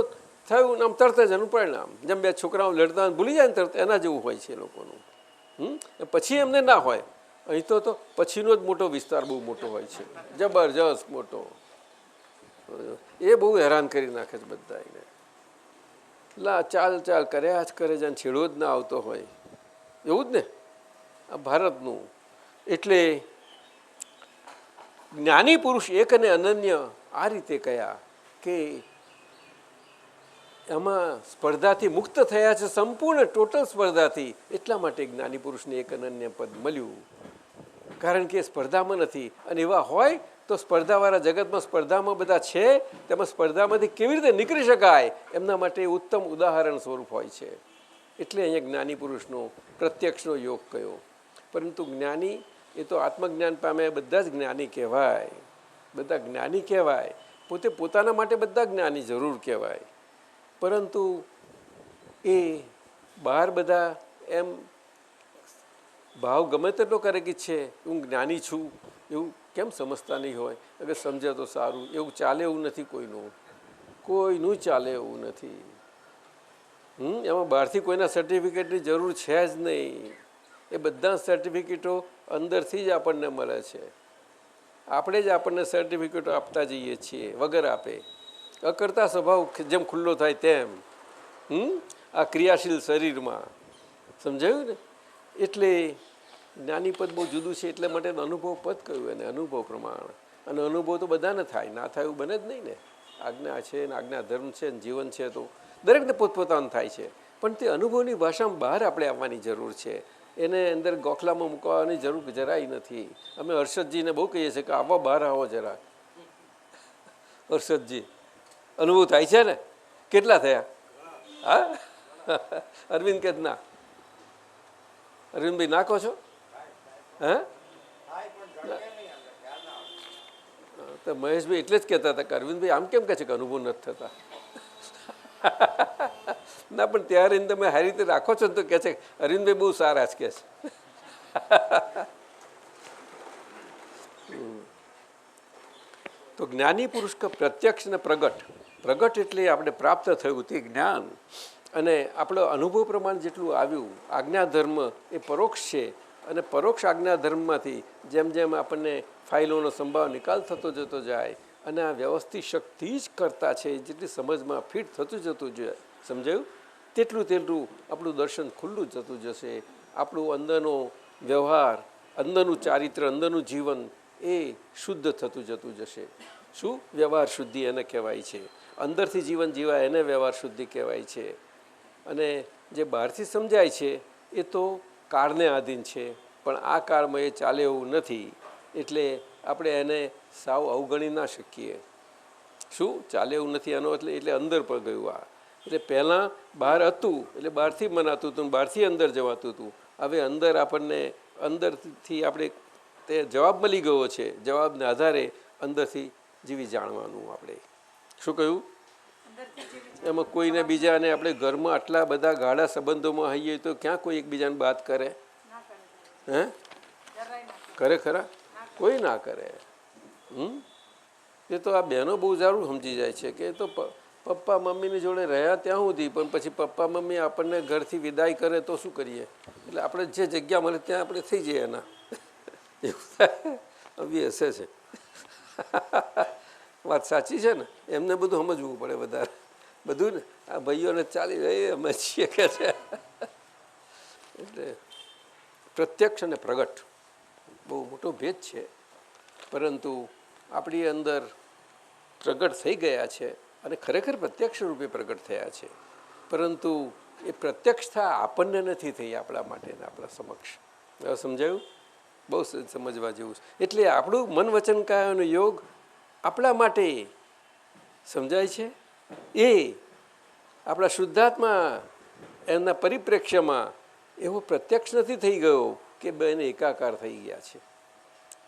થયું આમ તરત જ એનું પરિણામ, જેમ બે છોકરાઓ લડતા ભૂલી જાય ને તરત, એના જેવું હોય છે લોકોનું. પછી એમને ના હોય. અહીં તો પછીનો જ મોટો વિસ્તાર બહુ મોટો હોય છે, જબરજસ્ત મોટો. એ બહુ હેરાન કરી નાખે છે બધા એને. ચાલ કર્યા જ કરે છે, છેડો જ ના આવતો હોય એવું જ ને આ ભારતનું. એટલે જ્ઞાની પુરુષ એક અને અનન્ય આ રીતે કયા કે એમાં સ્પર્ધાથી મુક્ત થયા છે, સંપૂર્ણ ટોટલ સ્પર્ધાથી. એટલા માટે જ્ઞાની પુરુષને એક અનન્ય પદ મળ્યું, કારણ કે સ્પર્ધામાં નથી. અને એવા હોય તો સ્પર્ધાવાળા જગતમાં સ્પર્ધામાં બધા છે, તેમાં સ્પર્ધામાંથી કેવી રીતે નીકળી શકાય એમના માટે ઉત્તમ ઉદાહરણ સ્વરૂપ હોય છે. એટલે અહીંયા જ્ઞાની પુરુષનો પ્રત્યક્ષનો યોગ કયો. પરંતુ જ્ઞાની એ તો આત્મજ્ઞાન પામે બધા જ જ્ઞાની કહેવાય, બધા જ્ઞાની કહેવાય. પોતે પોતાના માટે બધા જ્ઞાની જરૂર કહેવાય, પરંતુ એ બહાર બધા એમ ભાવ ગમે તેટલો કરે કે છે હું જ્ઞાની છું એવું કેમ સમજતા નહીં હોય. અગર સમજે તો સારું. એવું ચાલે એવું નથી કોઈનું ચાલે એવું નથી. એમાં બહારથી કોઈના સર્ટિફિકેટની જરૂર છે જ નહીં. એ બધા સર્ટિફિકેટો અંદરથી જ આપણને મળે છે. આપણે જ આપણને સર્ટિફિકેટો આપતા જઈએ છીએ વગર આપે. અકર્તા સ્વભાવ જેમ ખુલ્લો થાય તેમ આ ક્રિયાશીલ શરીરમાં. સમજાયું ને? એટલે જ્ઞાની પદ બહુ જુદું છે. એટલે માટે અનુભવ પદ કહ્યું એને, અનુભવ પ્રમાણ. અને અનુભવ તો બધાને થાય, ના થાય એવું બને જ નહીં ને. આજ્ઞા છે ને આજ્ઞા ધર્મ છે ને જીવન છે, તો દરેકને પોતપોતાનું થાય છે. પણ તે અનુભવની ભાષામાં બહાર આપણે આવવાની જરૂર છે. એને અંદર ગોખલામાં મૂકવાની જરૂર જરાય નથી. અમે હર્ષદજીને બહુ કહીએ છીએ કે આવો બહાર આવો જરા. હર્ષદજી અનુભવ થાય છે ને? કેટલા થયા? હા અરવિંદ કે ના? અરવિંદભાઈ નાખો છો? હા તો મહેશભાઈ એટલે જ કહેતા હતા કે અરવિંદભાઈ આમ કેમ કહે છે કે અનુભવ નથી થતા? ના પણ ત્યારે તમે સારી રીતે રાખો છો ને તો કહે છે અરવિંદભાઈ બહુ સારા જ કહે છે. તો જ્ઞાની પુરુષ કે પ્રત્યક્ષ ને પ્રગટ એટલે આપણે પ્રાપ્ત થયું તે જ્ઞાન. અને આપણો અનુભવ પ્રમાણે જેટલું આવ્યું. આજ્ઞા ધર્મ એ પરોક્ષ છે, અને પરોક્ષ આજ્ઞા ધર્મમાંથી જેમ જેમ આપણને ફાઇલોનો સંભાવ નિકાલ થતો જતો જાય, અને આ વ્યવસ્થિત શક્તિ જ કરતા છે, જેટલી સમજમાં ફિટ થતું જતું જોઈએ, સમજાયું? તેટલું આપણું દર્શન ખુલ્લું જતું જશે. આપણું અંદરનો વ્યવહાર, અંદરનું ચારિત્ર, અંદરનું જીવન એ શુદ્ધ થતું જતું જશે. શું? વ્યવહાર શુદ્ધિ એને કહેવાય છે. અંદરથી જીવન જીવાય એને વ્યવહાર શુદ્ધિ કહેવાય છે. અને જે બહારથી સમજાય છે એ તો કાળને આધીન છે, પણ આ કાળમાં એ ચાલે એવું નથી. એટલે આપણે એને સાવ અવગણી ના શકીએ. શું ચાલે એવું નથી એનો એટલે અંદર પર ગયું આ. એટલે પહેલાં બહાર હતું એટલે બહારથી મનાતું હતું, બહારથી અંદર જવાતું હતું. હવે અંદર આપણને અંદરથી આપણે તે જવાબ મળી ગયો છે. જવાબને આધારે અંદરથી જીવી જાણવાનું. આપણે શું કહ્યું એમાં કોઈને બીજાને આપણે ઘરમાં આટલા બધા ગાઢા સંબંધોમાં હોઈએ તો ક્યાં કોઈ એકબીજાને વાત કરે? હે કરે ખરા? કોઈ ના કરે. એ તો આ બહેનો બહુ સારું સમજી જાય છે કે તો પપ્પા મમ્મીની જોડે રહ્યા ત્યાં સુધી, પણ પછી પપ્પા મમ્મી આપણને ઘરથી વિદાય કરે તો શું કરીએ? એટલે આપણે જે જગ્યા મળે ત્યાં આપણે થઈ જઈએ એના. એવું હશે છે. વાત સાચી છે ને? એમને બધું સમજવું પડે વધારે બધું ને. આ ભાઈઓને ચાલી રહી અમે છીએ કે છે. એટલે પ્રત્યક્ષ અને પ્રગટ બહુ મોટો ભેદ છે. પરંતુ આપણી અંદર પ્રગટ થઈ ગયા છે અને ખરેખર પ્રત્યક્ષ રૂપે પ્રગટ થયા છે. પરંતુ એ પ્રત્યક્ષતા આપણને નથી થઈ આપણા માટે આપણા સમક્ષ. હવે સમજાયું? બહુ સમજવા જેવું છે. એટલે આપણું મન વચન કાયાનો યોગ આપણા માટે સમજાય છે. એ આપણા શુદ્ધાત્મા એમના પરિપ્રેક્ષ્યમાં એવો પ્રત્યક્ષ નથી થઈ ગયો કે બેને એકાકાર થઈ ગયા છે.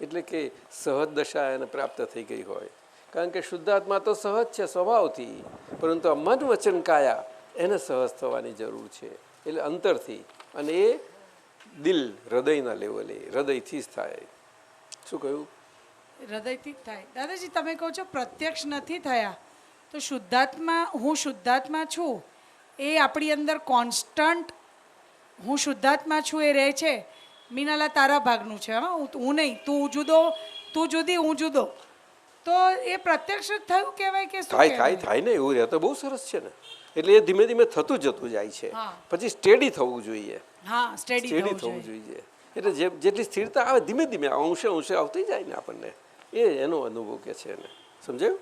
એટલે કે સહજ દશા એને પ્રાપ્ત થઈ ગઈ હોય. કારણ કે શુદ્ધાત્મા તો સહજ છે સ્વભાવથી, પરંતુ આ મન વચન કાયા એને સહજ થવાની જરૂર છે. એટલે અંતરથી, અને એ દિલ હૃદયના લેવલે હૃદયથી જ થાય. શું કહ્યું? હૃદયથી જ થાય. દાદાજી તમે કહો છો પ્રત્યક્ષ નથી થયા, તો શુદ્ધાત્મા, હું શુદ્ધાત્મા છું એ આપણી અંદર કોન્સ્ટન્ટ હું શુદ્ધાત્મા છું એ રહે છે. મીનાલા તારા ભાગનું છે, હા હું નહીં, તું જુદો, તું જુદી, હું જુદો. તો એ પ્રત્યક્ષ જ થયું કહેવાય કે શું? થાય ને એવું રહે તો બહુ સરસ છે ને. એટલે એ ધીમે ધીમે થતું જતું જાય છે. પછી સ્ટેડી થવું જોઈએ. હા, સ્ટેડી થવું જોઈએ. એટલે જેટલી સ્થિરતા આવે ધીમે ધીમે અંશે આવતી જાય ને આપણને, એ એનો અનુભવ કે છે ને. સમજાયું?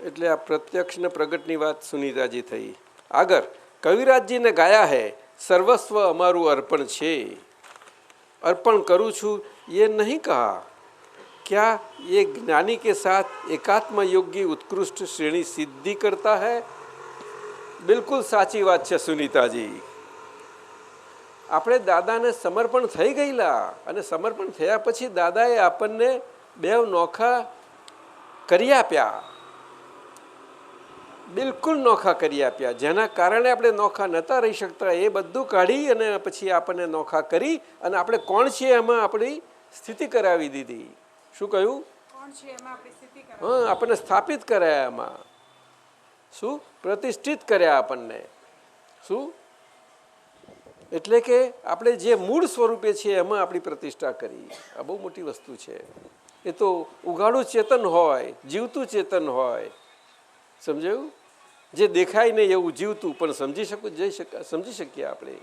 એટલે આ પ્રત્યક્ષ ને પ્રગટની વાત સુનીતાજી થઈ. આગળ કવિરાજજીને ગાયા હે સર્વસ્વ અમારું અર્પણ છે, अर्पण करूँ छू ये नहीं कहा, क्या ये ज्ञानी के साथ एकात्म योगी उत्कृष्ट श्रेणी सिद्धि करता है? बिल्कुल साची बात છે સુનીતાજી. આપણે દાદાને સમર્પણ થઈ ગયેલા, અને સમર્પણ થયા પછી દાદાએ આપણને બે નોખા કરી આપ્યા, બિલકુલ નોખા કરી આપ્યા. જેના કારણે આપણે નોખા નહોતા રહી શકતા એ બધું કાઢી અને પછી આપણને નોખા કરી અને આપણે કોણ છીએ એમાં આપણી સ્થિતિ કરાવી દીધી. શું કહ્યું? હા, આપણને સ્થાપિત કર્યા, એમાં શું પ્રતિષ્ઠિત કર્યા આપણને. શું? એટલે કે આપણે જે મૂળ સ્વરૂપે છીએ એમાં આપણી પ્રતિષ્ઠા કરી. આ બહુ મોટી વસ્તુ છે. એ તો ઉઘાડું ચેતન હોય, જીવતું ચેતન હોય. સમજાયું? જે દેખાય નહીં એવું જીવતું પણ સમજી શકીએ આપણે,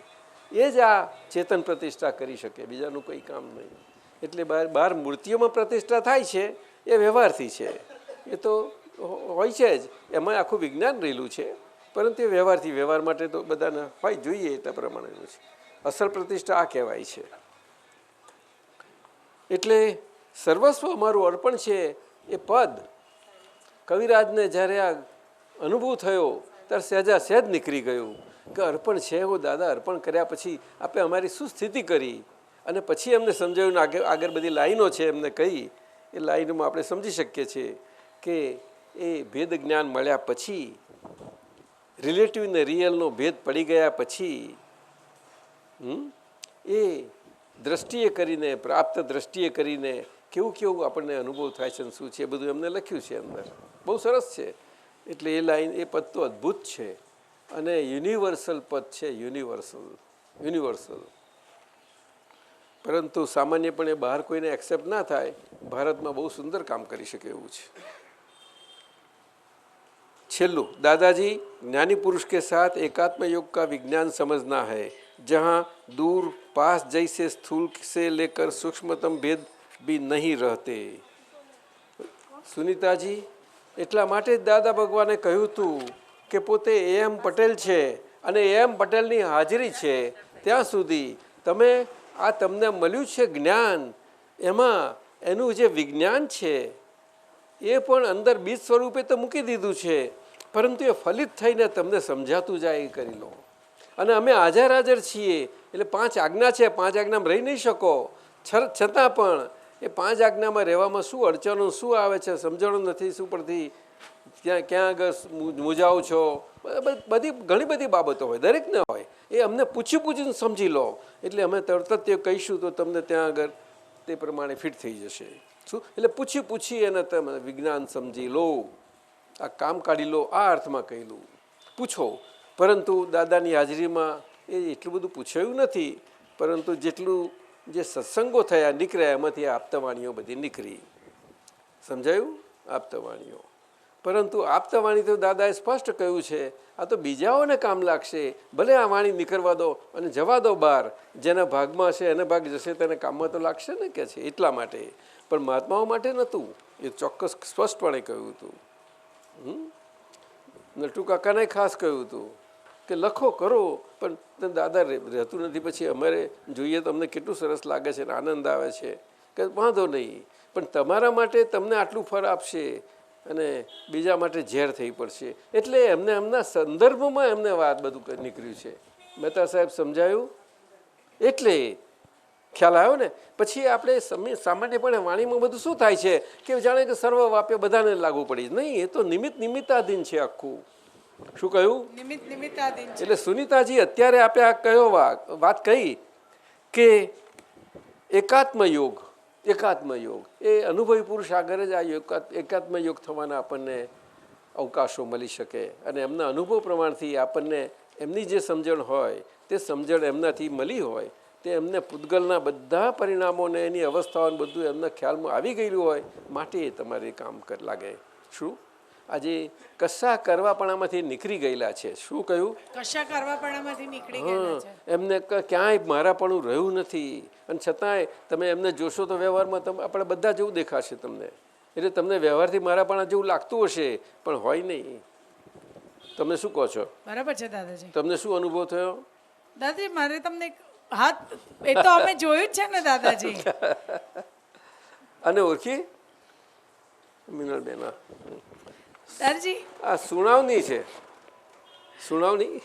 એ જ આ ચેતન પ્રતિષ્ઠા કરી શકે, બીજાનું કોઈ કામ નહીં. એટલે બહાર મૂર્તિઓમાં પ્રતિષ્ઠા થાય છે એ વ્યવહારથી છે, એ તો હોય છે જ, એમાં આખું વિજ્ઞાન રહેલું છે. પરંતુ એ વ્યવહારથી, વ્યવહાર માટે તો બધાને હોય જોઈએ એટલા પ્રમાણેનું છે. અસલ પ્રતિષ્ઠા આ કહેવાય છે. એટલે સર્વસ્વ અમારું અર્પણ છે એ પદ કવિરાજને જ્યારે આ અનુભવ થયો ત્યારે સહેજ નીકળી ગયું કે અર્પણ છે એવું. દાદા અર્પણ કર્યા પછી આપણે અમારી શું સ્થિતિ કરી, અને પછી એમને સમજાવ્યું ને આગળ બધી લાઈનો છે એમને કહી. એ લાઈનમાં આપણે સમજી શકીએ છીએ કે એ ભેદ જ્ઞાન મળ્યા પછી, રિલેટિવ ને રિયલનો ભેદ પડી ગયા પછી, એ દ્રષ્ટિએ કરીને, પ્રાપ્ત દ્રષ્ટિએ કરીને કેવું કેવું આપણને અનુભવ થાય છે, શું છે બધું એમને લખ્યું છે અંદર. બહુ સરસ છે. એટલે એ લાઈન, એ પદ તો અદ્ભુત છે અને યુનિવર્સલ પદ છે. યુનિવર્સલ. પરંતુ સામાન્યપણે બહાર કોઈને એક્સેપ્ટ ના થાય. ભારતમાં બહુ સુંદર કામ કરી શકે એવું છે. छेल्लू दादाजी ज्ञानी पुरुष के साथ एकात्म योग का विज्ञान समझना है, जहाँ दूर पास जैसे स्थूल से लेकर सूक्ष्मतम भेद भी नहीं रहते. સુનીતાજી, એટલા માટે જ દાદા ભગવાને કહ્યું હતું કે પોતે એમ પટેલ છે અને એમ પટેલની હાજરી છે ત્યાં સુધી તમે આ તમને મળ્યું છે જ્ઞાન, એમાં એનું જે વિજ્ઞાન છે એ પણ અંદર બીજ સ્વરૂપે તો મૂકી દીધું છે, પરંતુ એ ફલિત થઈને તમને સમજાતું જાય એ કરી લો. અને અમે હાજર છીએ, એટલે 5 આજ્ઞા છે, 5 આજ્ઞામાં રહી નહીં શકો, છતાં પણ એ 5 આજ્ઞામાં રહેવામાં શું અડચણો શું આવે છે સમજણો નથી શું પડતી, ક્યાં આગળ મૂંઝાવ છો, ઘણી બધી બાબતો હોય, દરેકને હોય. એ અમને પૂછીને સમજી લો, એટલે અમે તરત જ તે કહીશું તો તમને ત્યાં આગળ તે પ્રમાણે ફિટ થઈ જશે. શું એટલે પૂછી અને તમે વિજ્ઞાન સમજી લો, આ કામ કાઢી લો, આ અર્થમાં કહેલું પૂછો. પરંતુ દાદાની હાજરીમાં એ એટલું બધું પૂછાયું નથી, પરંતુ જેટલું જે સત્સંગો થયા નીકળ્યા એમાંથી આપતાવાણીઓ બધી નીકળી. સમજાયું? આપતાવાણીઓ. પરંતુ આપતાવાણી તો દાદાએ સ્પષ્ટ કહ્યું છે, આ તો બીજાઓને કામ લાગશે, ભલે આ વાણી નીકળવા દો અને જવા દો બહાર, જેના ભાગમાં હશે એને ભાગ જશે તેને કામમાં તો લાગશે ને કે છે, એટલા માટે. પણ મહાત્માઓ માટે નહોતું, એ ચોક્કસ સ્પષ્ટપણે કહ્યું હતું. નટુ કાકાને ખાસ કહ્યું હતું કે લખો કરો, પણ દાદા રહેતું નથી, પછી અમારે જોઈએ તો અમને કેટલું સરસ લાગે છે અને આનંદ આવે છે કે વાંધો નહીં, પણ તમારા માટે તમને આટલું ફળ આપશે અને બીજા માટે ઝેર થઈ પડશે. એટલે એમને એમના સંદર્ભમાં એમને વાત બધું નીકળ્યું છે. મહેતા સાહેબ સમજાયું? એટલે ખ્યાલ આવ્યો ને? પછી આપણે સામાન્યપણે વાણીમાં બધું શું થાય છે કે જાણે કે સર્વ વાપ્ય બધાને લાગુ પડી, નહીં, એ તો નિમિત્તાધીન છે આખું. શું કહ્યું? નિમિત્તાધીન. એટલે સુનીતાજી અત્યારે આપણે આ કયો વાત કહી કે એકાત્મ યોગ એ અનુભવી પુરુષ આગળ જ આ એકાત્મ યોગ થવાના આપણને અવકાશો મળી શકે, અને એમના અનુભવ પ્રમાણથી આપણને એમની જે સમજણ હોય તે સમજણ એમનાથી મળી હોય, તે એમને પૂતગલના બધા પરિણામોને એની અવસ્થાઓને બધું એમના ખ્યાલમાં આવી ગયેલું હોય, માટે એ તમારે કામ લાગે. શું આજે કશા કરવાપણામાંથી નીકળી ગયેલા છે. શું કહ્યું? કશા કરવાપણામાંથી નીકળી ગયેલા છે. એમને ક્યાંય મારાપણું રહ્યું નથી, અને છતાંય તમે એમને જોશો તો વ્યવહારમાં આપણે બધા જેવું દેખાશે તમને. એટલે તમને વ્યવહારથી મારાપણા જેવું લાગતું હશે, પણ હોય નહીં. તમે શું કહો છો? બરાબર છે દાદાજી. તમને શું અનુભવ થયો? દાદાજી મારે તમને હાથ, એ તો અમે જોયું જ છે ને દાદાજી. અને ઓળખી મિનલબેન? દાદાજી આ સુણાવની છે, સુણાવની.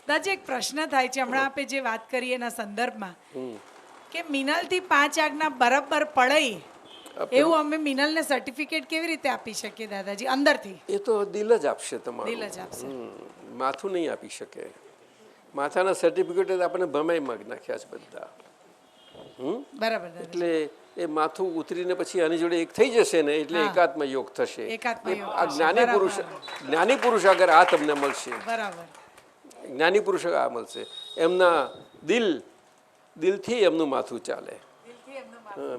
દાદાજી એક પ્રશ્ન થાય છે, હમણાં આપણે જે વાત કરી એના સંદર્ભમાં કે મિનલથી 5 આજ્ઞા બરાબર પડાઈ, એવું અમે મિનલને સર્ટિફિકેટ કેવી રીતે આપી શકીએ દાદાજી અંદરથી? એ તો દિલ જ આપશે તમારું, દિલ જ આપશે. માથું નહીં આપી શકે. માથાના સર્ટિફિકેટ આપણને ભમાઈ માગ નાખ્યા છે બધા. બરાબર. એટલે એ માથું ઉતરીને પછી આની જોડે એક થઈ જશે ને, એટલે એકાત્મ યોગ થશે. આ જ્ઞાની પુરુષ આગળ આ તમને મળશે. બરાબર. જ્ઞાની પુરુષ આ મળશે. એમના દિલથી એમનું માથું ચાલે,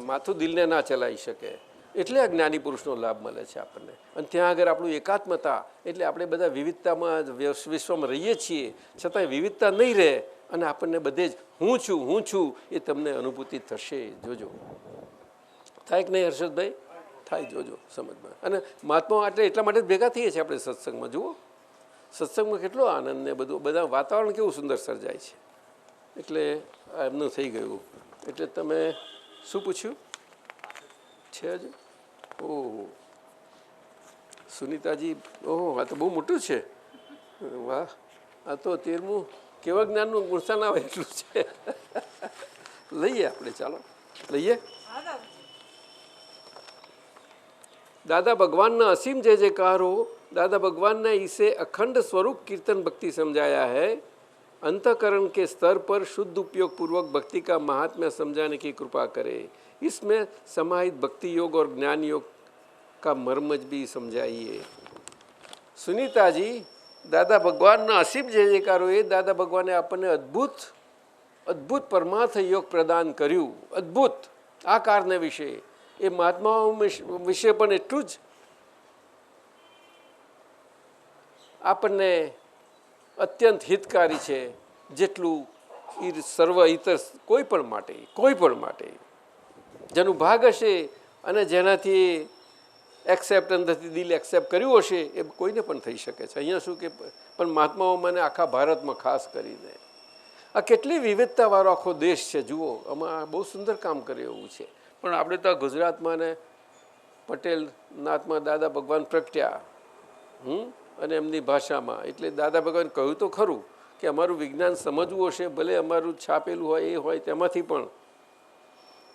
માથું દિલને ના ચલાવી શકે. એટલે આ જ્ઞાની પુરુષનો લાભ મળે છે આપણને. અને ત્યાં આગળ આપણું એકાત્મતા, એટલે આપણે બધા વિવિધતામાં વિશ્વમાં રહીએ છીએ, છતાંય વિવિધતા નહીં રહે, અને આપણને બધે જ હું છું એ તમને અનુભૂતિ થશે. જોજો. થાય કે નહીં હર્ષદભાઈ? થાય, જોજો સમજમાં. અને મહાત્મા એટલે એટલા માટે જ ભેગા થઈએ છીએ આપણે સત્સંગમાં. જુઓ સત્સંગમાં કેટલો આનંદ ને બધું, બધા વાતાવરણ કેવું સુંદર સર્જાય છે. એટલે એમનું થઈ ગયું. એટલે તમે શું પૂછ્યું છે હજુ? ઓહ સુનીતાજી, ઓહો આ તો બહુ મોટું છે. વાહ, આ તો 13મું કેવા જ્ઞાનનું ગુણસાન આવે એટલું છે. લઈએ આપણે, ચાલો લઈએ. દાદા ભગવાનના અસીમ જય જયકારો. दादा भगवान ने इसे अखंड स्वरूप कीर्तन भक्ति समझाया है. अंतकरण के स्तर पर शुद्ध उपयोग पूर्वक भक्ति का महात्म्य समझाने की कृपा करे. इसमें समाहित भक्ति योग और ज्ञान योग का मर्म भी समझाइए. सुनीताजी, दादा भगवानના અસીમ જય જયકારો. એ દાદા ભગવાને આપણને અદ્ભુત પરમાર્થ યોગ પ્રદાન કર્યું. અદ્ભુત આ કારને વિશે, એ મહાત્માઓ વિશે પણ એટલું જ આપણને અત્યંત હિતકારી છે જેટલું સર્વ ઇતર કોઈ પણ માટે જેનું ભાગ હશે અને જેનાથી એક્સેપ્ટ અંદરથી દિલ એક્સેપ્ટ કર્યું હશે એ કોઈને પણ થઈ શકે છે. અહીંયા શું કે પણ મહાત્માઓ મને આખા ભારતમાં ખાસ કરીને આ કેટલી વિવિધતાવાળો આખો દેશ છે જુઓ, આમાં બહુ સુંદર કામ કરે એવું છે. પણ આપણે તો ગુજરાતમાં ને પટેલ નાથમાં દાદા ભગવાન પ્રગટ્યા, અને એમની ભાષામાં. એટલે દાદા ભગવાન કહ્યું તો ખરું કે અમારું વિજ્ઞાન સમજવું હશે, ભલે અમારું છાપેલું હોય એ હોય તેમાંથી પણ,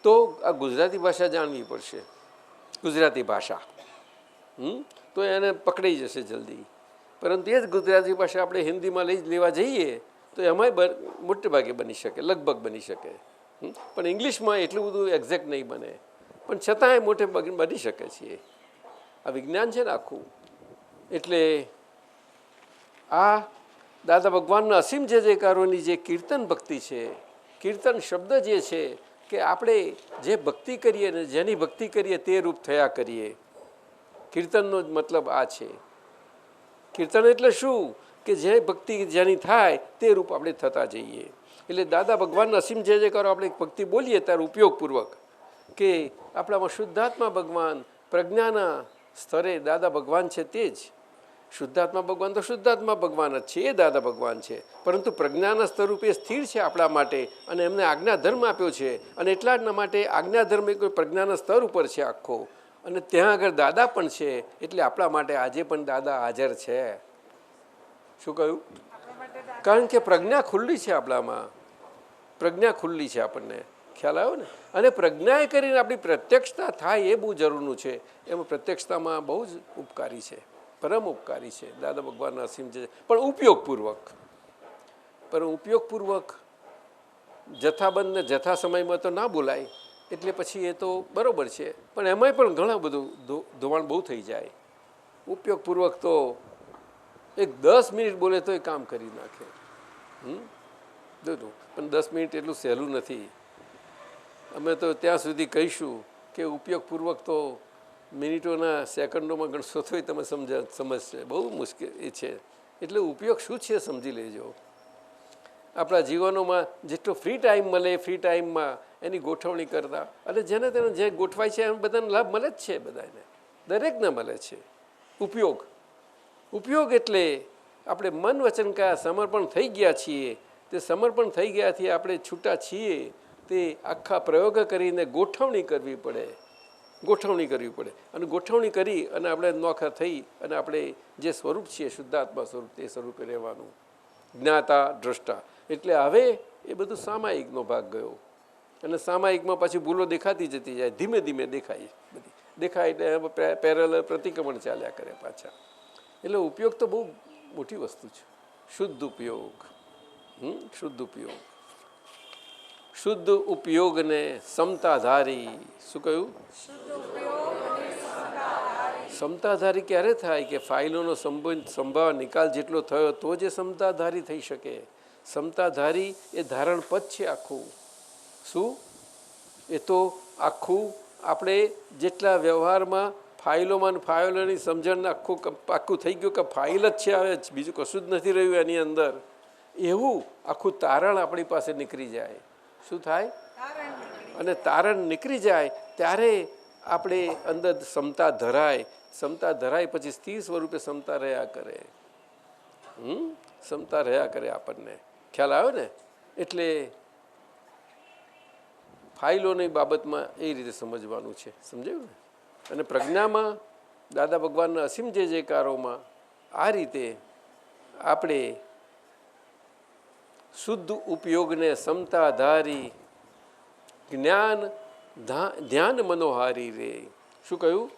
તો આ ગુજરાતી ભાષા જાણવી પડશે. ગુજરાતી ભાષા તો એને પકડાઈ જશે જલ્દી. પરંતુ એ જ ગુજરાતી ભાષા આપણે હિન્દીમાં લઈ લેવા જઈએ તો એમાંય મોટે ભાગે બની શકે, લગભગ બની શકે. પણ ઇંગ્લિશમાં એટલું બધું એક્ઝેક્ટ નહીં બને, પણ છતાંય મોટે ભાગે બની શકે છીએ. આ વિજ્ઞાન છે ને આખું. એટલે આ દાદા ભગવાનના અસીમ જય જયકારોની જે કીર્તન ભક્તિ છે, કીર્તન શબ્દ જે છે કે આપણે જે ભક્તિ કરીએ ને જેની ભક્તિ કરીએ તે રૂપ થયા કરીએ. કીર્તનનો જ મતલબ આ છે. કીર્તન એટલે શું કે જે ભક્તિ જેની થાય તે રૂપ આપણે થતા જઈએ. એટલે દાદા ભગવાનના અસીમ જય જયકારો આપણે ભક્તિ બોલીએ ત્યારે ઉપયોગપૂર્વક કે આપણામાં શુદ્ધાત્મા ભગવાન પ્રજ્ઞાના સ્તરે દાદા ભગવાન છે તે જ. શુદ્ધાત્મા ભગવાન તો શુદ્ધાત્મા ભગવાન જ છે, એ દાદા ભગવાન છે. પરંતુ પ્રજ્ઞાના સ્વરૂપે સ્થિર છે આપણા માટે અને એમને આજ્ઞાધર્મ આપ્યો છે. અને એટલા જ માટે આજ્ઞાધર્મ એ કોઈ પ્રજ્ઞાના સ્તર ઉપર છે આખો. અને ત્યાં આગળ દાદા પણ છે. એટલે આપણા માટે આજે પણ દાદા હાજર છે. શું કહ્યું? કારણ કે પ્રજ્ઞા ખુલ્લી છે આપણામાં, પ્રજ્ઞા ખુલ્લી છે આપણને. ખ્યાલ આવ્યો ને? અને પ્રજ્ઞાએ કરીને આપણી પ્રત્યક્ષતા થાય એ બહુ જરૂરનું છે. એમાં પ્રત્યક્ષતામાં બહુ જ ઉપકારી છે, પરમ ઉપકારી છે દાદા ભગવાનના અસીમ છે. પણ ઉપયોગપૂર્વક, પણ ઉપયોગપૂર્વક જથ્થાબંધ ને જથ્થા સમયમાં તો ના બોલાય. એટલે પછી એ તો બરાબર છે, પણ એમાંય પણ ઘણા બધું ધોવાણ બહુ થઈ જાય. ઉપયોગપૂર્વક તો એક 10 મિનિટ બોલે તો એ કામ કરી નાખે. પણ 10 મિનિટ એટલું સહેલું નથી. અમે તો ત્યાં સુધી કહીશું કે ઉપયોગપૂર્વક તો મિનિટોના સેકન્ડોમાં ગણશો તોય તમે સમજશે. બહુ મુશ્કેલ એ છે. એટલે ઉપયોગ શું છે સમજી લેજો. આપણા જીવનોમાં જેટલો ફ્રી ટાઈમ મળે ફ્રી ટાઈમમાં એની ગોઠવણી કરતા, અને જેને તેને જે ગોઠવાય છે એમ બધાને લાભ મળે જ છે, બધાને દરેકને મળે છે. ઉપયોગ, ઉપયોગ એટલે આપણે મન વચન કયા સમર્પણ થઈ ગયા છીએ. તે સમર્પણ થઈ ગયાથી આપણે છૂટા છીએ તે આખા પ્રયોગ કરીને ગોઠવણી કરવી પડે, ગોઠવણી કરવી પડે. અને ગોઠવણી કરી અને આપણે નોખા થઈ અને આપણે જે સ્વરૂપ છીએ શુદ્ધાત્મા સ્વરૂપ તે સ્વરૂપે રહેવાનું. જ્ઞાતા દ્રષ્ટા એટલે હવે એ બધું સામાયિકનો ભાગ ગયો. અને સામાયિકમાં પાછી ભૂલો દેખાતી જતી જાય, ધીમે ધીમે દેખાય. બધી દેખાય એટલે પેરેલલ પ્રતિક્રમણ ચાલ્યા કરે પાછા. એટલે ઉપયોગ તો બહુ મોટી વસ્તુ છે. શુદ્ધ ઉપયોગ, શુદ્ધ ઉપયોગ. શુદ્ધ ઉપયોગને સમતાધારી. શું કહ્યું? સમતાધારી ક્યારે થાય કે ફાઇલોનો સંભાવ નિકાલ જેટલો થયો તો જ સમતાધારી થઈ શકે. સમતાધારી એ ધારણ પદ છે આખું. શું? એ તો આખું આપણે જેટલા વ્યવહારમાં ફાઇલોમાં ફાઇલોની સમજણ આખું પાક્કું થઈ ગયું કે ફાઇલ જ છે, હવે બીજું કશું જ નથી રહ્યું એની અંદર. એવું આખું તારણ આપણી પાસે નીકળી જાય. શું થાય? અને તારણ નીકળી જાય ત્યારે આપણે અંદર ક્ષમતા ધરાય. ક્ષમતા ધરાય પછી સ્થિર સ્વરૂપે ક્ષમતા રહ્યા કરે. ક્ષમતા રહ્યા કરે આપણને. ખ્યાલ આવ્યો ને? એટલે ફાઇલોની બાબતમાં એ રીતે સમજવાનું છે. સમજાયું ને? અને પ્રજ્ઞામાં દાદા ભગવાનના અસીમ જય જયકારોમાં આ રીતે આપણે શુદ્ધ ઉપયોગને સમતાધારી જ્ઞાન ધ્યાન મનોહારી રે. શું કહ્યું?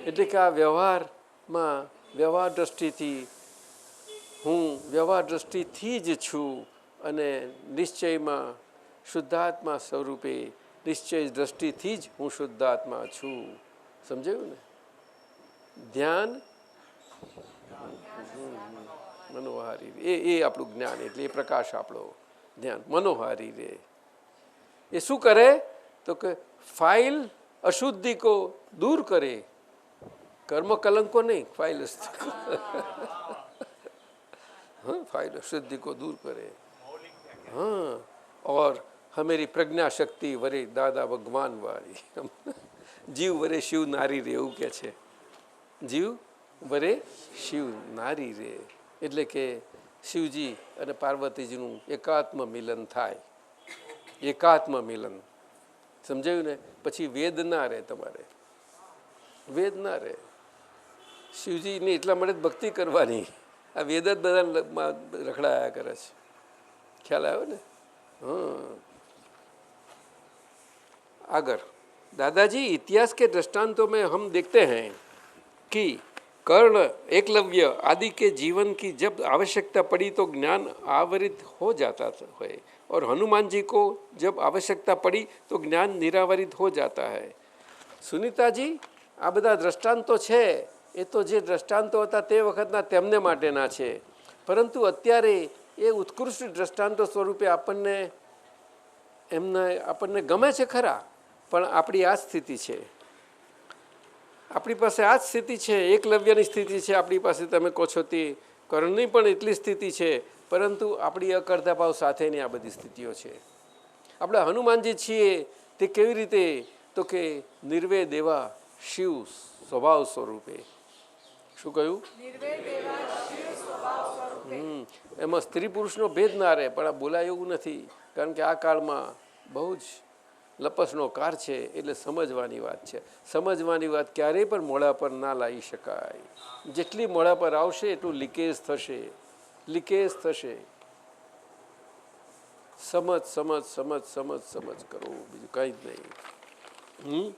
એટલે કે આ વ્યવહારમાં વ્યવહાર દ્રષ્ટિથી હું વ્યવહાર દ્રષ્ટિથી જ છું અને નિશ્ચયમાં શુદ્ધાત્મા સ્વરૂપે નિશ્ચય દ્રષ્ટિથી જ હું શુદ્ધાત્મા છું. સમજાયું ને? ધ્યાન મનોહારી એ આપણું જ્ઞાન. એટલે એ પ્રકાશ આપણો ધ્યાન મનોહારી રે. એ શું કરે? તો કે ફાઇલ અશુદ્ધિ કો दूर करे, कर्म कलंक को नहीं, फाइल हाँ फाइल अशुद्धि को दूर करे. हाँ और हमारी प्रज्ञा शक्ति वरे दादा भगवान वाली. जीव वरे शिव नारी रे એવું કે છે. જીવ વરે શિવ નારી રે. એટલે કે શિવજી અને પાર્વતીજીનું એકાત્મ મિલન થાય. એકાત્મ મિલન સમજાયું ને? પછી વેદ ના રહે, તમારે વેદ ના રહે. શિવજીની એટલા માટે જ ભક્તિ કરવાની. આ વેદ જ બધા રખડાયા કરે છે. ખ્યાલ આવ્યો ને? आगर दादाजी इतिहास के दृष्टांतों में हम देखते हैं कि कर्ण एकलव्य आदि के जीवन की जब आवश्यकता पड़ी तो ज्ञान आवरित हो जाता है और हनुमान जी को जब आवश्यकता पड़ी तो ज्ञान निरावरित हो जाता है. સુનિતાજી, આ બધા દ્રષ્ટાંતો છે એ તો જે દ્રષ્ટાંતો હતા તે વખતના તેમને માટેના છે, પરંતુ અત્યારે એ ઉત્કૃષ્ટ દ્રષ્ટાંતો સ્વરૂપે આપણને ગમે છે ખરા, પણ આપણી આ સ્થિતિ છે. આપણી પાસે આ જ સ્થિતિ છે, એકલવ્યની સ્થિતિ છે આપણી પાસે. તમે કહો છો તે કર્ણની પણ એટલી સ્થિતિ છે, પરંતુ આપણી અકર્તા ભાવ સાથેની આ બધી સ્થિતિઓ છે. આપણે હનુમાનજી છીએ તે કેવી રીતે? તો કે નિર્વેદ એવા શિવ સ્વભાવ સ્વરૂપે. શું કહ્યું? એમાં સ્ત્રી પુરુષનો ભેદ ના રહે, પણ આ બોલાય એવું નથી, કારણ કે આ કાળમાં બહુ જ લપસનો કાર છે. એટલે સમજવાની વાત છે. સમજવાની વાત ક્યારેય પણ મોઢા પર ના લાવી શકાય. જેટલી મોઢા પર આવશે એટલું લીકેજ થશે, લીકેજ થશે. સમજ સમજ સમજ સમજ સમજ કરો, બીજું કંઈ જ નહીં.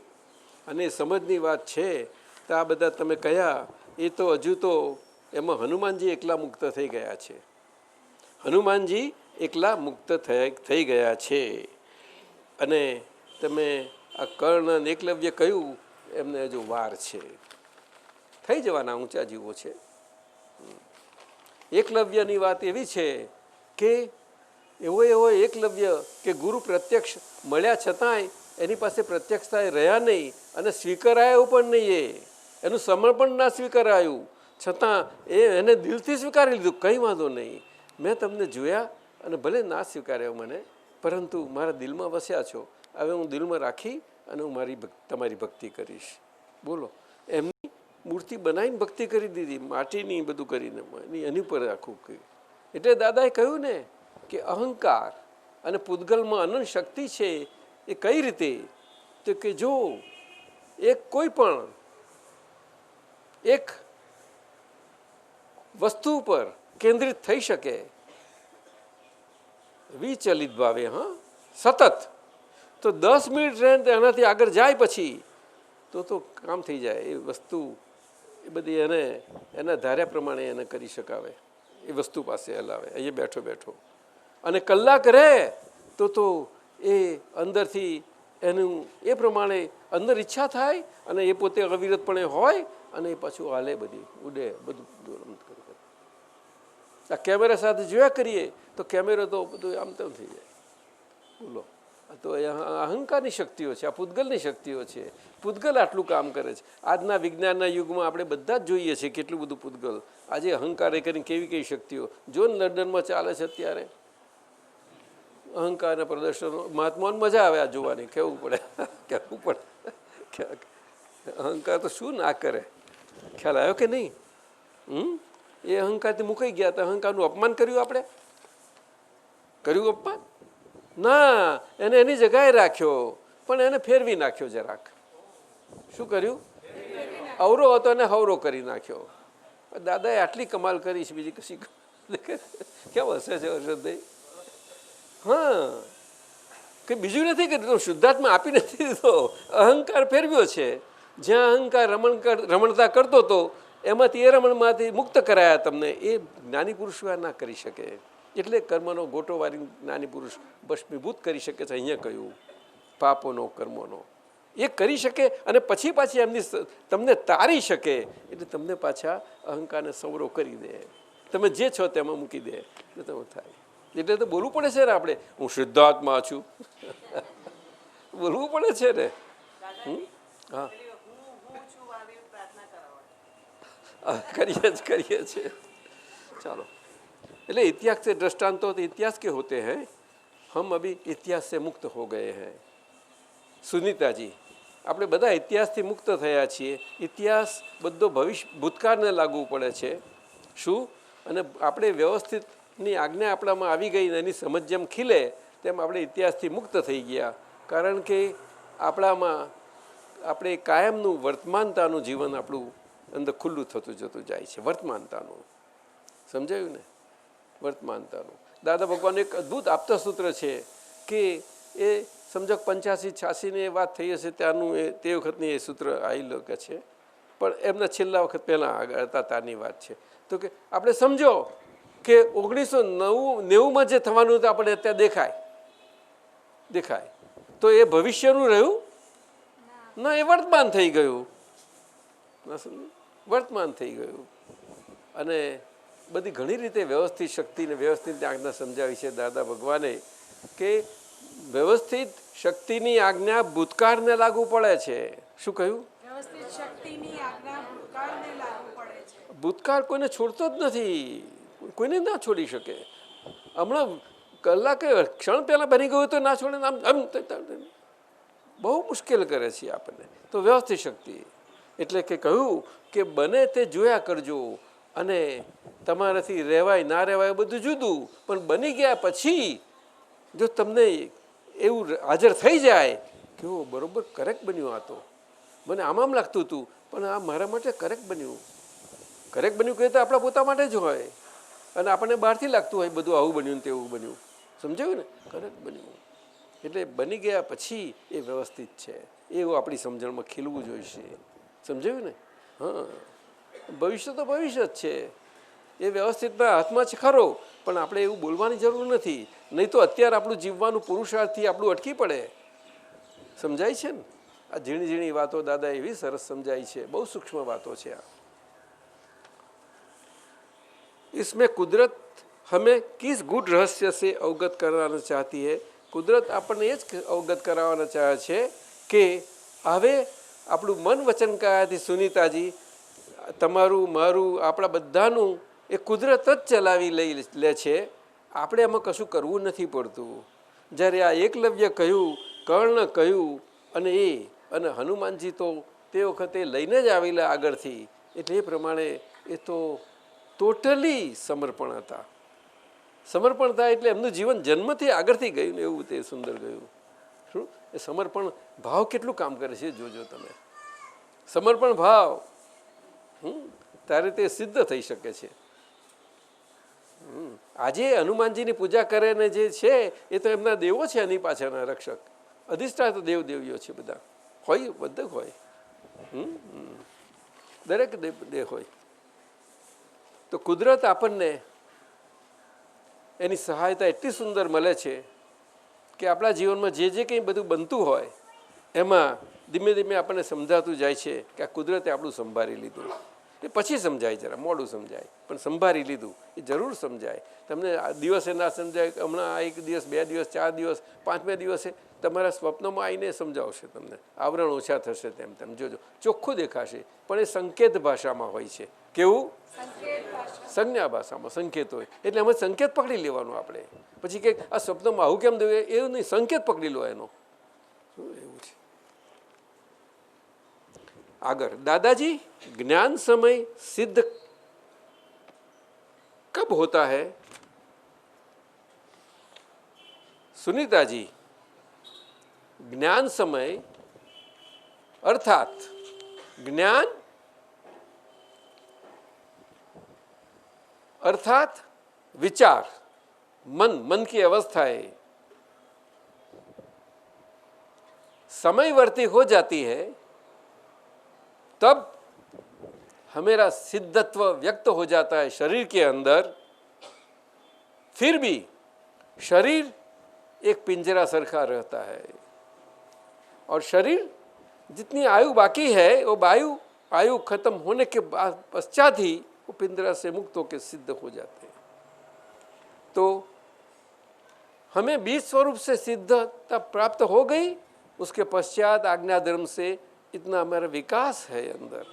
અને સમજની વાત છે તો આ બધા તમે કયા, એ તો હજુ તો એમાં હનુમાનજી એકલા મુક્ત થઈ ગયા છે. હનુમાનજી એકલા મુક્ત થઈ ગયા છે. અને તમે આ કર્ણ એકલવ્ય કહ્યું, એમને હજુ વાર છે, થઈ જવાના ઊંચા જીવો છે. એકલવ્યની વાત એવી છે કે એવો એકલવ્ય કે ગુરુ પ્રત્યક્ષ મળ્યા છતાંય એની પાસે પ્રત્યક્ષતા રહ્યા નહીં અને સ્વીકારાયું પણ નહીં. એનું સમર્પણ ના સ્વીકારાયું, છતાં એને દિલથી સ્વીકારી લીધું. કંઈ વાંધો નહીં, મેં તમને જોયા અને ભલે ના સ્વીકાર્યો મને, પરંતુ મારા દિલમાં વસ્યા છો. હવે હું દિલમાં રાખી અને હું તમારી ભક્તિ કરીશ. બોલો, એમની મૂર્તિ બનાવીને ભક્તિ કરી દીધી, માટીની બધું કરીને એની ઉપર આખું કહ્યું. એટલે દાદાએ કહ્યું ને કે અહંકાર અને પૂતગલમાં અનંત શક્તિ છે. એ કઈ રીતે? તો કે જો કોઈ પણ એક વસ્તુ પર કેન્દ્રિત થઈ શકે વિચલિત ભાવે, સતત, તો 10 મિનિટ રહે એનાથી આગળ જાય પછી તો કામ થઈ જાય. એ વસ્તુ એ બધી એના ધાર્યા પ્રમાણે એને કરી શકાવે. એ વસ્તુ પાસે હલાવે અહીંયા બેઠો બેઠો. અને કલાક રહે તો એ અંદરથી એનું એ પ્રમાણે અંદર ઈચ્છા થાય અને એ પોતે અવિરતપણે હોય અને એ પાછું હાલે, બધી ઉડે, બધું દોલન કરે. આ કેમેરા સાથે જોયા કરીએ તો કેમેરો તો બધું આમ તેમ થઈ જાય. બોલો, તો અહંકારની શક્તિઓ છે, આ પૂતગલની શક્તિઓ છે. પૂતગલ આટલું કામ કરે છે. આજના વિજ્ઞાનના યુગમાં આપણે બધા જ જોઈએ છીએ કેટલું બધું પૂતગલ. આજે અહંકાર એ કરીને કેવી શક્તિઓ જો લંડનમાં ચાલે છે અત્યારે. અહંકારના પ્રદર્શનો, મહાત્માઓને મજા આવે આ જોવાની. કહેવું પડે. અહંકાર તો શું ના કરે. ખ્યાલ આવ્યો કે નહીં? એ અહંકારથી મુકાઈ ગયા હતા. અહંકારનું અપમાન કર્યું આપણે? કર્યું અપમાન? ના, એને એની જગાએ રાખ્યો, પણ એને ફેરવી નાખ્યો જરાક. શું કર્યું? અવરો હતો એને હવરો કરી નાખ્યો. દાદાએ આટલી કમાલ કરી છે, બીજી કશી કેમ હશે છે હર્ષદભાઈ? કે બીજું નથી કર્યું, શુદ્ધાત્મા આપી નથી દીધો, અહંકાર ફેરવ્યો છે. જ્યાં અહંકાર રમણતા કરતો હતો એમાંથી એ રમણમાંથી મુક્ત કરાયા તમને. એ જ્ઞાની પુરુષ ના કરી શકે. એટલે કર્મનો ગોટો વારી જ્ઞાની પુરુષ ભસ્મીભૂત કરી શકે છે. અહીંયા કહ્યું પાપોનો, કર્મોનો એ કરી શકે અને પછી પાછી એમની તમને તારી શકે. એટલે તમને પાછા અહંકારને સવરો કરી દે, તમે જે છો તેમાં મૂકી દે. એટલે તમે થાય. એટલે તો બોલવું પડે છે ને આપણે, હું શુદ્ધાત્મા છું. બોલવું પડે છે ને. હા, કરીએ છીએ. ચાલો, એટલે इतिहास से दृष्टांत तो इतिहास के होते हैं. हम अभी इतिहास से मुक्त हो गए हैं. સુનિતાજી, આપણે બધા ઇતિહાસથી મુક્ત થયા છીએ. ઇતિહાસ બધો ભૂતકાળને લાગુ પડે છે. શું? અને આપણે વ્યવસ્થિત ની આજ્ઞા આપણામાં આવી ગઈ ને એની સમજ જેમ ખીલે તેમ આપણે ઇતિહાસથી મુક્ત થઈ ગયા. કારણ કે આપણામાં આપણે કાયમનું વર્તમાનતાનું જીવન આપણું અંદર ખુલ્લું થતું જતું જાય છે. વર્તમાનતાનું, સમજાયું ને? વર્તમાનતાનું. દાદા ભગવાન એક અદ્ભુત આપતસૂત્ર છે કે એ સમજો 85-86ની એ વાત થઈ હશે ત્યારનું તે વખતની એ સૂત્ર આવી લોકો છે, પણ એમના છેલ્લા વખત પહેલાં આગળ હતા ત્યારની વાત છે. તો કે આપણે સમજો કે 1990માં જે થવાનું હતું આપણે અત્યારે દેખાય તો એ ભવિષ્યનું રહ્યું ના, એ વર્તમાન થઈ ગયું. વર્તમાન થઈ ગયું. અને બધી ઘણી રીતે વ્યવસ્થિત શક્તિને વ્યવસ્થિત આજ્ઞા સમજાવી છે દાદા ભગવાને કે વ્યવસ્થિત શક્તિની આજ્ઞા ભૂતકાળને લાગુ પડે છે. શું કહ્યું? વ્યવસ્થિત શક્તિની આજ્ઞા ભૂતકાળને લાગુ પડે છે. ભૂતકાળ કોઈને છોડતો જ નથી, કોઈને ના છોડી શકે. હમણાં કલાકે ક્ષણ પહેલાં બની ગયું તો ના છોડે, આમ બહુ મુશ્કેલ કરે છે આપણને. તો વ્યવસ્થિત શક્તિ એટલે કે કહ્યું કે બને તે જોયા કરજો, અને તમારાથી રહેવાય ના રહેવાય બધું જુદું, પણ બની ગયા પછી જો તમને એવું હાજર થઈ જાય કે ઓ બરાબર કરેક્ટ બન્યું, આ તો મને આમ લાગતું હતું પણ આ મારા માટે કરેક્ટ બન્યું. કરેક્ટ બન્યું કહે તો આપણા પોતા માટે જ હોય, અને આપણને બહારથી લાગતું હોય બધું આવું બન્યું ને તેવું બન્યું. સમજાયું ને? કરેક્ટ બન્યું એટલે બની ગયા પછી એ વ્યવસ્થિત છે એવું આપણી સમજણમાં ખીલવું જોઈશે. સમજાયું ને? હા, ભવિષ્ય તો ભવિષ્ય જ છે, એ વ્યવસ્થિતના હાથમાં છે ખરો, પણ આપણે એવું બોલવાની જરૂર નથી. નહીં તો અત્યારે આપણું જીવવાનું પુરુષાર્થથી આપણું અટકી પડે. સમજાય છે ને? આ ઝીણી ઝીણી વાતો દાદા એવી સરસ સમજાય છે, બહુ સૂક્ષ્મ વાતો છે આ. इसमें कुदरत हमें किस गूढ़ रहस्य से अवगत कराना चाहती है? કુદરત આપણને એ જ અવગત કરાવવાના ચાહે છે કે હવે આપણું મન વચન કાયાથી સુનીતાજી તમારું મારું આપણા બધાનું એ કુદરત જ ચલાવી લે છે. આપણે એમાં કશું કરવું નથી પડતું. જ્યારે આ એકલવ્ય કહ્યું, કર્ણ કહ્યું, અને હનુમાનજી તો તે વખતે લઈને જ આવેલા આગળથી, એટલે એ પ્રમાણે એ તો ટોટલી સમર્પણ હતા. સમર્પણ થાય એટલે એમનું જીવન જન્મથી આગળથી ગયું ને એવું તે સુંદર ગયું. શું એ સમર્પણ ભાવ કેટલું કામ કરે છે જોજો તમે. સમર્પણ ભાવ ત્યારે તે સિદ્ધ થઈ શકે છે. આજે હનુમાનજીની પૂજા કરે ને જે છે એ તો એમના દેવો છે, એની પાછળના રક્ષક અધિષ્ઠા તો દેવીઓ છે બધા હોય, બધા હોય, દરેક દેવ હોય. તો કુદરત આપણને એની સહાયતા એટલી સુંદર મળે છે કે આપણા જીવનમાં જે કંઈ બધું બનતું હોય એમાં ધીમે ધીમે આપણને સમજાતું જાય છે કે આ કુદરતે આપણું સંભાળી લીધું. એ પછી સમજાય, જરા મોડું સમજાય, પણ સંભાળી લીધું એ જરૂર સમજાય. તમને દિવસે ના સમજાય, હમણાં 1 દિવસ 2 દિવસ 4 દિવસ 5મે દિવસે તમારા સ્વપ્નમાં આવીને સમજાવશે તમને. આવરણ ઓછા થશે તેમ જોજો, ચોખ્ખું દેખાશે, પણ એ સંકેત ભાષામાં હોય છે. કેવું? સંજ્ઞા ભાષામાં સંકેત હોય, એટલે અમે સંકેત પકડી લેવાનું. આપણે પછી કે આ સ્વપ્નમાં આવું કેમ દેવું એવું નહીં, સંકેત પકડી લો એનો. એવું છે. આગળ दादाजी, ज्ञान समय सिद्ध कब होता है? सुनीता जी, ज्ञान समय अर्थात ज्ञान अर्थात विचार, मन की अवस्था है, समयवर्ती हो जाती है, तब हमारा सिद्धत्व व्यक्त हो जाता है शरीर के अंदर. फिर भी शरीर एक पिंजरा सरखा रहता है, और शरीर जितनी आयु बाकी है वो आयु खत्म होने के बाद पश्चात ही वो पिंजरा से मुक्त होकर सिद्ध हो जाते हैं. तो हमें बीज स्वरूप से सिद्धता प्राप्त हो गई, उसके पश्चात आज्ञा धर्म से इतना हमारा विकास है अंदर.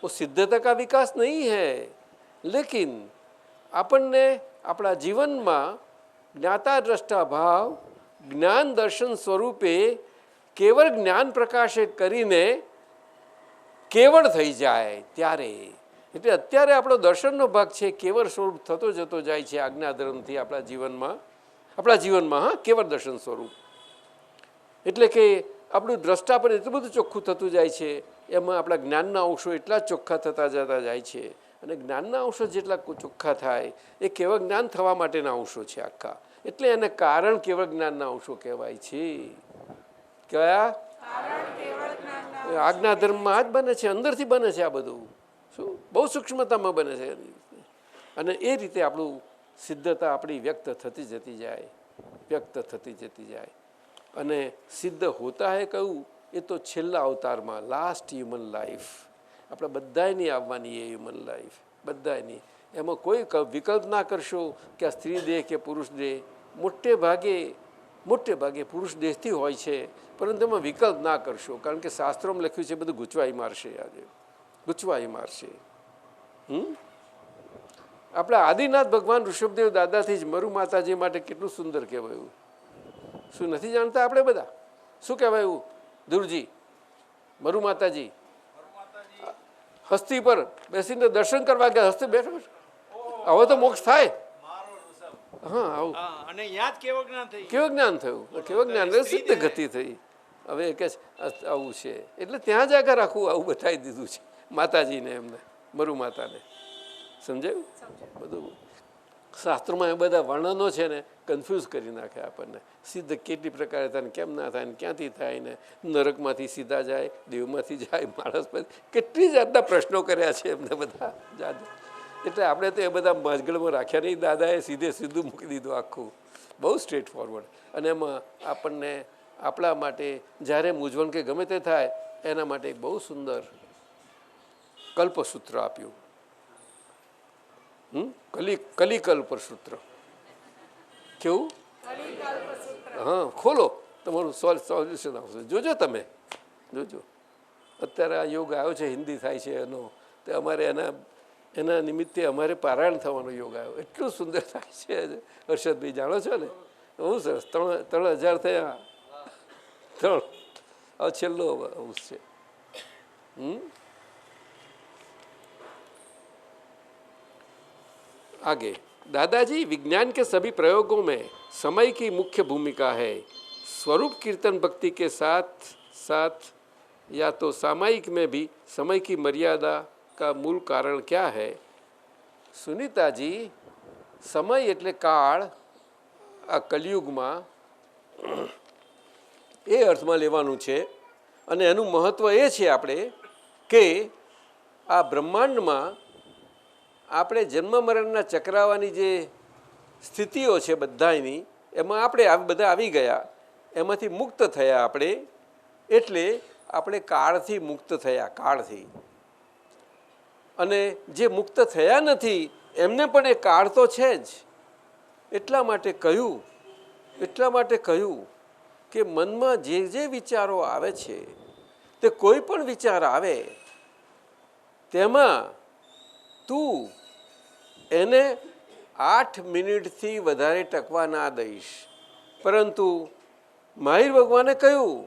वो सिद्धता का विकास नहीं है, लेकिन આપણને આપણા જીવનમાં જ્ઞાતા દ્રષ્ટા ભાવ જ્ઞાન દર્શન સ્વરૂપે કેવળ જ્ઞાન પ્રકાશિત કરીને કેવળ થઈ જાય ત્યારે એટલે અત્યારે આપણો દર્શનનો ભાગ છે કેવળ સ્વરૂપ થતો જતો જાય છે આજ્ઞાધર્મથી આપણા જીવનમાં હા કેવળ દર્શન સ્વરૂપ. એટલે કે આપણું દ્રષ્ટા પર એટલું બધું ચોખ્ખું થતું જાય છે, એમાં આપણા જ્ઞાનના અંશો એટલા જ ચોખ્ખા થતા જતા જાય છે. અને જ્ઞાનના અંશો જેટલા ચોખ્ખા થાય એ કેવળ જ્ઞાન થવા માટેના અંશો છે આખા. એટલે એને કારણ કેવળ જ્ઞાનના અંશો કહેવાય છે. કયા? આજ્ઞા ધર્મમાં જ બને છે, અંદરથી બને છે આ બધું. શું બહુ સૂક્ષ્મતામાં બને છે. અને એ રીતે આપણું સિદ્ધતા આપણી વ્યક્ત થતી જતી જાય. અને સિદ્ધ હોતા હે કહ્યું એ તો છેલ્લા અવતારમાં, લાસ્ટ હ્યુમન લાઈફ આપણે બધાયની આવવાની એ હ્યુમન લાઈફ બધાયની. એમાં કોઈ વિકલ્પ ના કરશો કે આ સ્ત્રી દેહ કે પુરુષ દેહ. મોટે ભાગે પુરુષ દેહથી હોય છે, પરંતુ એમાં વિકલ્પ ના કરશો, કારણ કે શાસ્ત્રોમાં લખ્યું છે બધું ગૂંચવાઈ મારશે. આપણા આદિનાથ ભગવાન ઋષભદેવ દાદાથી જ મરુ માતાજી માટે કેટલું સુંદર કહેવાયું. શું નથી જાણતા આપણે બધા? શું કહેવાયું ધ્રુવજી? મરુ માતાજી હસ્તી પર બેસીને દર્શન કરવા ગયા. હસ્તી બેઠો હવે તો મોક્ષ થાય. હા આવું અને યાદ કેવું જ્ઞાન થયું, કેવું જ્ઞાન સિદ્ધ ગતિ થઈ. હવે કે આવું છે એટલે ત્યાં જ આગળ આખું આવું બતાવી દીધું છે માતાજીને, એમને મરુ માતાને. સમજાયું? બધું શાસ્ત્રોમાં એ બધા વર્ણનો છે ને કન્ફ્યુઝ કરી નાખે આપણને. સિદ્ધ કેટલી પ્રકારે થાય ને કેમ ના થાય ને ક્યાંથી થાય ને નરકમાંથી સીધા જાય, દેવમાંથી જાય, માણસ કેટલી જાતના પ્રશ્નો કર્યા છે એમને બધા જાત. એટલે આપણે તો એ બધા મજગળમાં રાખ્યા નહીં. દાદાએ સીધું મૂકી દીધું આખું, બહુ સ્ટ્રેટ ફોરવર્ડ. અને એમાં આપણને આપણા માટે જ્યારે મૂંઝવણ કે ગમે તે થાય એના માટે એક બહુ સુંદર કલ્પસૂત્ર આપ્યું. કલિકલ્પ સૂત્ર. કેવું? હા, ખોલો તમારું સોલ્યુશન આવશે. જોજો તમે જોજો. અત્યારે આ યોગ આવ્યો છે, હિન્દી થાય છે એનો, તે અમારે એના નિમિત્તે અમારે પારાયણ થવાનો યોગ આવ્યો. એટલું સુંદર થાય છે હર્ષદભાઈ, જાણો છો ને? બહુ સરસ. 3,000 થયા. 3 હવે છેલ્લો અંશ છે. आगे दादाजी विज्ञान के सभी प्रयोगों में समय की मुख्य भूमिका है. स्वरूप कीर्तन भक्ति के साथ साथ या तो सामायिक में भी समय की मर्यादा का मूल कारण क्या है? सुनीताजी, समय એટલે કાળ આ કલિયુગમાં એ અર્થમાં લેવાનું છે. અને એનું મહત્ત્વ એ છે આપણે કે આ બ્રહ્માંડમાં આપણે જન્મ મરણના ચક્રાવાની જે સ્થિતિઓ છે બધાની, એમાં આપણે બધા આવી ગયા, એમાંથી મુક્ત થયા આપણે. એટલે આપણે કાળથી મુક્ત થયા, કાળથી. અને જે મુક્ત થયા નથી એમને પણ એ કાળ તો છે જ. એટલા માટે કહ્યું કે મનમાં જે વિચારો આવે છે તે કોઈ પણ વિચાર આવે તેમાં તું એને 8 મિનિટથી વધારે ટકવા ના દઈશ. પરંતુ મહાવીર ભગવાને કહ્યું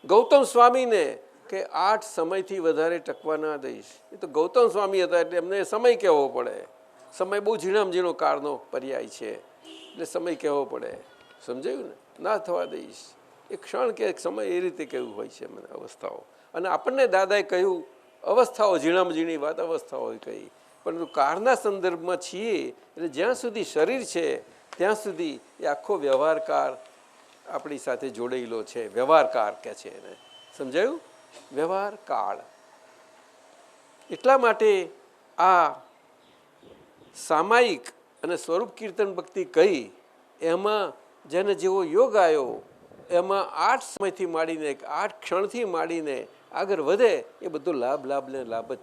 ગૌતમ સ્વામીને કે 8 સમયથી વધારે ટકવા ના દઈશ. એ તો ગૌતમ સ્વામી હતા એટલે એમને સમય કહેવો પડે. સમય બહુ ઝીણામાં ઝીણો કાળનો પર્યાય છે, એટલે સમય કહેવો પડે. સમજાયું ને? ના થવા દઈશ. એક ક્ષણ કે એક સમય એ રીતે કહ્યું હોય છે મને અવસ્થાઓ. અને આપણને દાદાએ કહ્યું અવસ્થાઓ, ઝીણામાં ઝીણી વાત અવસ્થાઓ કહી. પરંતુ કાળના સંદર્ભમાં છીએ એટલે જ્યાં સુધી શરીર છે ત્યાં સુધી એ આખો વ્યવહારકાર આપણી સાથે જોડાયેલો છે. વ્યવહારકાર કહે છે એને. સમજાયું? વ્યવહાર કાળ. એટલા માટે આ સામાયિક અને સ્વરૂપ કીર્તન ભક્તિ કહી એમાં જેને જેવો યોગ આવ્યો એમાં 8 સમયથી માંડીને 8 ક્ષણથી માંડીને આગળ વધે એ બધો લાભ જ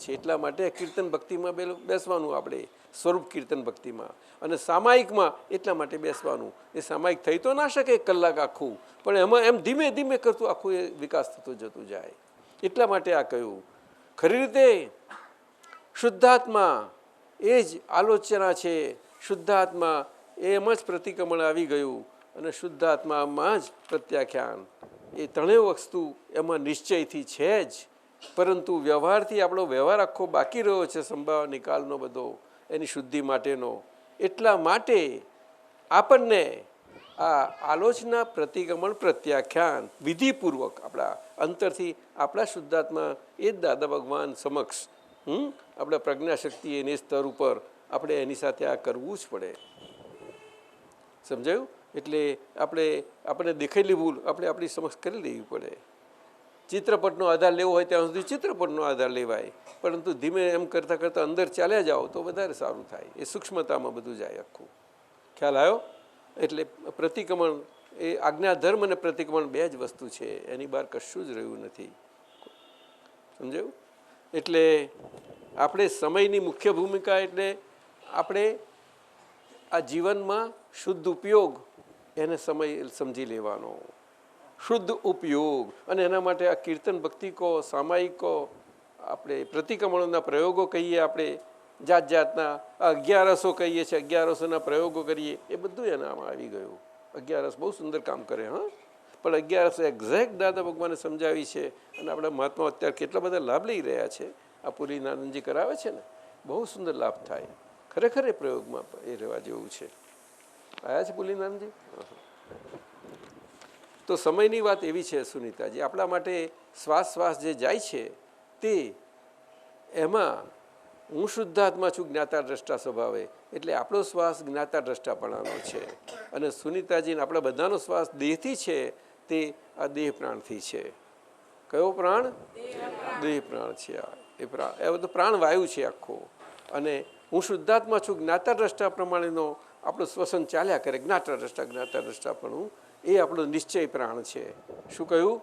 છે. એટલા માટે કીર્તન ભક્તિમાં બેસવાનું આપણે, સ્વરૂપ કીર્તન ભક્તિમાં. અને સામાયિકમાં એટલા માટે બેસવાનું. એ સામાયિક થઈ તો ના શકે 1 કલાક આખું, પણ એમાં એમ ધીમે ધીમે કરતું આખું એ વિકાસ થતો જતું જાય. એટલા માટે આ કહ્યું. ખરી રીતે શુદ્ધાત્મા એ જ આલોચના છે. શુદ્ધાત્મા એમાં જ પ્રતિક્રમણ આવી ગયું અને શુદ્ધાત્મામાં જ પ્રત્યાખ્યાન. એ ત્રણેય વસ્તુ એમાં નિશ્ચયથી છે જ. પરંતુ વ્યવહારથી આપણો વ્યવહાર આખો બાકી રહ્યો છે, સંભાવ નિકાલનો બધો એની શુદ્ધિ માટેનો. એટલા માટે આપણને આ આલોચના, પ્રતિક્રમણ, પ્રત્યાખ્યાન વિધિપૂર્વક આપણા અંતરથી આપણા શુદ્ધાત્મા એ જ દાદા ભગવાન સમક્ષ આપણા પ્રજ્ઞાશક્તિ એની સ્તર ઉપર આપણે એની સાથે આ કરવું જ પડે. સમજાયું? એટલે આપણે દેખાયેલી ભૂલ આપણે આપણી સમક્ષ કરી લેવી પડે. ચિત્રપટનો આધાર લેવો હોય ત્યાં સુધી ચિત્રપટનો આધાર લેવાય, પરંતુ ધીમે એમ કરતાં કરતાં અંદર ચાલ્યા જાઓ તો વધારે સારું થાય. એ સૂક્ષ્મતામાં બધું જાય આખું. ખ્યાલ આવ્યો? એટલે પ્રતિક્રમણ એ આજ્ઞાધર્મ અને પ્રતિક્રમણ બે જ વસ્તુ છે, એની બહાર કશું જ રહ્યું નથી. સમજાયું? એટલે આપણે સમયની મુખ્ય ભૂમિકા એટલે આપણે આ જીવનમાં શુદ્ધ ઉપયોગ એને સમય સમજી લેવાનો, શુદ્ધ ઉપયોગ. અને એના માટે આ કીર્તન ભક્તિકો, સામાયિકો, આપણે પ્રતિક્રમણોના પ્રયોગો કહીએ, આપણે જાત જાતના 1100 કહીએ છીએ, 1100ના પ્રયોગો કરીએ, એ બધું એનામાં આવી ગયું. 1100 બહુ સુંદર કામ કરે. હા, પણ 1100 એક્ઝેક્ટ દાદા ભગવાને સમજાવી છે. અને આપણા મહાત્મા અત્યારે કેટલા બધા લાભ લઈ રહ્યા છે. આ પુરીનાનંદજી કરાવે છે ને, બહુ સુંદર લાભ થાય. ખરેખર એ પ્રયોગમાં એ રહેવા જેવું છે. આવ્યા છે પુલીનાનંદજી? તો સમયની વાત એવી છે સુનીતાજી, આપણા માટે શ્વાસ જે જાય છે તે એમાં હું શુદ્ધાત્મા છું, જ્ઞાતા દ્રષ્ટા સ્વભાવે. એટલે આપણો શ્વાસ જ્ઞાતા દ્રષ્ટાપણાનો છે. અને સુનીતાજીને આપણા બધાનો શ્વાસ દેહથી છે, તે આ દેહ પ્રાણથી છે. કયો પ્રાણ? દેહ પ્રાણ છે. એ પ્રાણ, એ બધું પ્રાણવાયુ છે આખો. અને હું શુદ્ધાત્મા છું, જ્ઞાતા દ્રષ્ટા પ્રમાણેનો આપણું શ્વસન ચાલ્યા કરે. જ્ઞાતા દ્રષ્ટાપણું એ આપણો નિશ્ચય પ્રાણ છે. શું કહ્યું?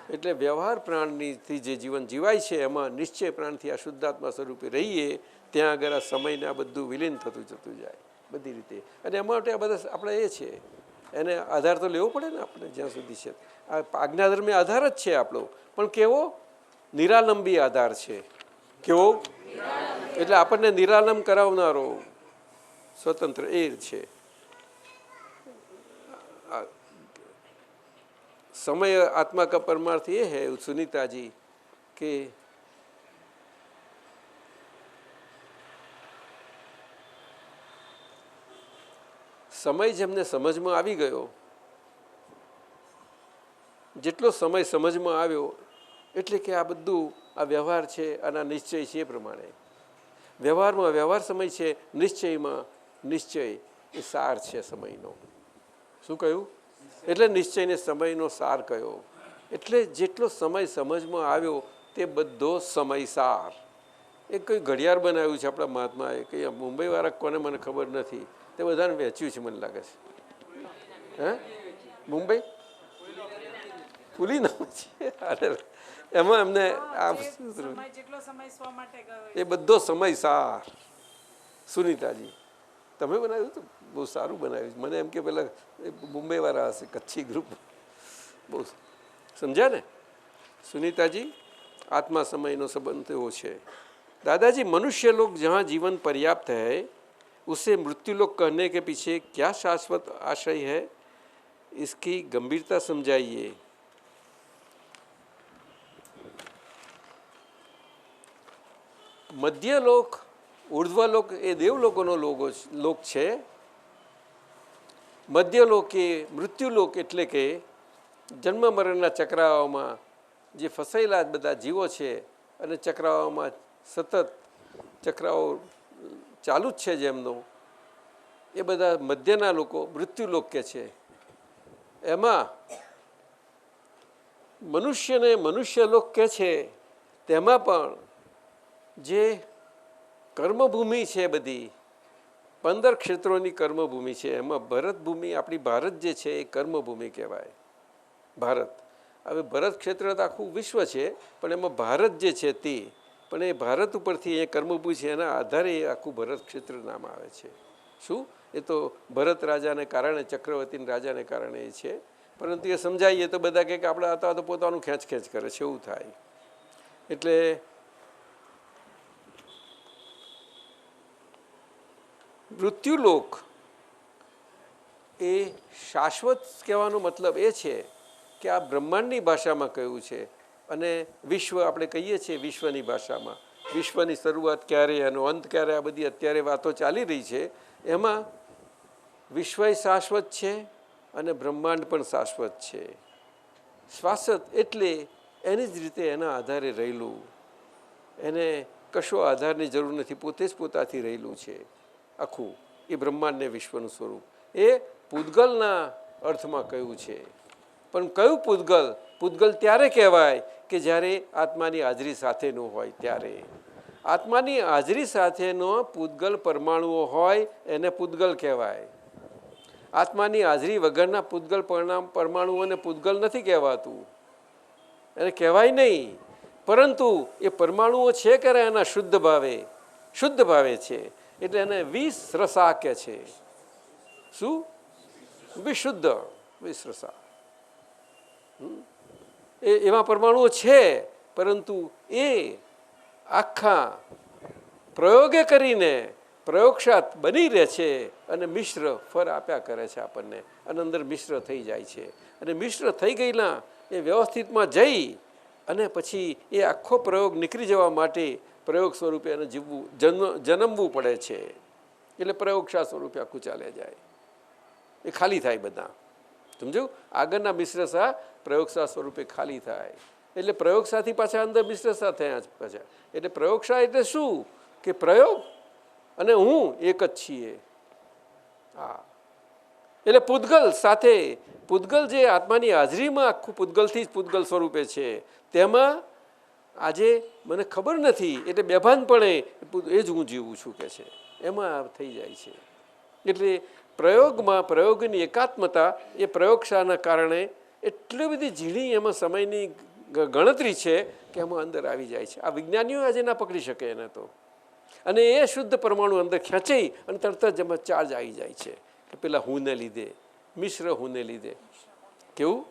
એટલે વ્યવહાર પ્રાણથી જે જીવન જીવાય છે એમાં નિશ્ચય પ્રાણથી આ શુદ્ધાત્મા સ્વરૂપે રહીએ, ત્યાં આગળ આ સમયને આ બધું વિલીન થતું જતું જાય બધી રીતે. અને એમાં માટે આ બધા આપણે એ છે, એને આધાર તો લેવો પડે ને આપણે જ્યાં સુધી છે. આ આજ્ઞાધર્મી આધાર જ છે આપણો, પણ કેવો? નિરાલંબી આધાર છે. કેવો? એટલે આપણને નિરાલંબ કરાવનારો સ્વતંત્ર એ છે. समय आत्मा का परमार्थ ये है सुनीता जी कि સમય જેમને સમજમાં આવી ગયો, જેટલો સમય સમજમાં આવ્યો એટલે કે આ બધું આ વ્યવહાર છે અને આ નિશ્ચય છે એ પ્રમાણે વ્યવહારમાં વ્યવહાર સમય છે, નિશ્ચયમાં નિશ્ચય એ સાર છે સમયનો. શું કહ્યું? એટલે નિશ્ચયને સમયનો સાર કયો. એટલે જેટલો સમય સમજમાં આવ્યો તે બધો સમય સાર. એ કંઈ ઘડિયાળ બનાવ્યું છે આપણા મહાત્માએ, કંઈ મુંબઈવાળા કોને મને ખબર નથી, તે બધાને વેચ્યું છે મને લાગે છે. હે મુંબઈ પુલી નામ છે. એમાં એમને આ એ બધો સમય સાર. સુનીતાજી તમે બનાવ્યું તો બહુ સારું બનાવ્યું. મને એમ કે પેલા મુંબઈવાળા હશે, કચ્છી ગ્રુપ. બહુ સમજ્યા ને સુનીતાજી? આત્મા સમયનો સંબંધ એવો છે. दादाजी मनुष्य लोग जहाँ जीवन पर्याप्त है उसे मृत्युलोक कहने के पीछे क्या शाश्वत आशय है, इसकी गंभीरता समझाइए. મધ્યલોક, ઉર્ધ્વલોક એ દેવલોકોનો લોક છે. મધ્યલોક એ મૃત્યુલોક એટલે કે જન્મ મરણના ચક્રાઓમાં જે ફસાયેલા બધા જીવો છે અને ચક્રાઓમાં સતત ચક્રાઓ ચાલુ જ છે જેમનો, એ બધા મધ્યના લોકો મૃત્યુલોક કે છે. એમાં મનુષ્યને મનુષ્યલોક કે છે, તેમાં પણ જે કર્મભૂમિ છે બધી 15 ક્ષેત્રોની કર્મભૂમિ છે. એમાં ભરત ભૂમિ આપણી ભારત જે છે એ કર્મભૂમિ કહેવાય. ભારત હવે ભરત ક્ષેત્ર તો આખું વિશ્વ છે, પણ એમાં ભારત જે છે તે પણ એ ભારત ઉપરથી એ કર્મભૂમિ છે, એના આધારે એ આખું ભરત ક્ષેત્ર નામ આવે છે. શું? એ તો ભરત રાજાને કારણે, ચક્રવર્તી રાજાને કારણે એ છે. પરંતુ એ સમજાવીએ તો બધા કહે કે આપણે આ તો પોતાનું ખેંચ કરે છે, એવું થાય. એટલે મૃત્યુલોક એ શાશ્વત કહેવાનો મતલબ એ છે કે આ બ્રહ્માંડની ભાષામાં કહ્યું છે, અને વિશ્વ આપણે કહીએ છીએ વિશ્વની ભાષામાં, વિશ્વની શરૂઆત ક્યારે, એનો અંત ક્યારે, આ બધી અત્યારે વાતો ચાલી રહી છે. એમાં વિશ્વ શાશ્વત છે અને બ્રહ્માંડ પણ શાશ્વત છે. શાશ્વત એટલે એની જ રીતે એના આધારે રહેલું, એને કશો આધારની જરૂર નથી, પોતે જ પોતાથી રહેલું છે આખું. એ બ્રહ્માંડને વિશ્વનું સ્વરૂપ એ પૂતગલના અર્થમાં કહ્યું છે. પણ કયું પૂતગલ? પૂતગલ ત્યારે કહેવાય કે જ્યારે આત્માની હાજરી સાથેનું હોય ત્યારે. આત્માની હાજરી સાથેનો પૂતગલ પરમાણુઓ હોય એને પૂતગલ કહેવાય. આત્માની હાજરી વગરના પૂતગલ પરમાણુઓને પૂતગલ નથી કહેવાતું, એને કહેવાય નહીં. પરંતુ એ પરમાણુઓ છે કરે એના શુદ્ધ ભાવે છે, એટલે એને વિસરસા કહે છે. શું? વિશુદ્ધ વિસરસા. એવા પરમાણુઓ છે, પરંતુ એ આખા પ્રયોગે કરીને પ્રયોગશાત બની રહે છે અને મિશ્ર ફર આપ્યા કરે છે આપણને, અને અંદર મિશ્ર થઈ જાય છે. અને મિશ્ર થઈ ગયેલા એ વ્યવસ્થિતમાં જઈ અને પછી એ આખો પ્રયોગ નીકળી જવા માટે પ્રયોગ સ્વરૂપે એને જીવવું, જન્મવું પડે છે. એટલે પ્રયોગશા સ્વરૂપે આખું ચાલે જાય, એ ખાલી થાય બધા. સમજ્યું? આગળના મિશ્રસા પ્રયોગશા સ્વરૂપે ખાલી થાય. એટલે પ્રયોગશાથી પાછા અંદર મિશ્રસા થયા પાછા. એટલે પ્રયોગશા એટલે શું? કે પ્રયોગ અને હું એક જ છીએ. હા, એટલે પૂતગલ સાથે, પૂતગલ જે આત્માની હાજરીમાં આખું પૂતગલથી જ પૂતગલ સ્વરૂપે છે, તેમાં આજે મને ખબર નથી એટલે બેભાનપણે એ જ હું જીવું છું કે છે, એમાં થઈ જાય છે. એટલે પ્રયોગમાં પ્રયોગની એકાત્મતા એ પ્રયોગશાળાના કારણે એટલી બધી ઝીણી એમાં સમયની ગણતરી છે કે એમાં અંદર આવી જાય છે. આ વિજ્ઞાનીઓ આજે ના પકડી શકે એને તો. અને એ શુદ્ધ પરમાણુ અંદર ખેંચાઈ અને તરત જ એમાં ચાર્જ આવી જાય છે કે પેલા હુંને લીધે, મિશ્ર હુંને લીધે. કેવું?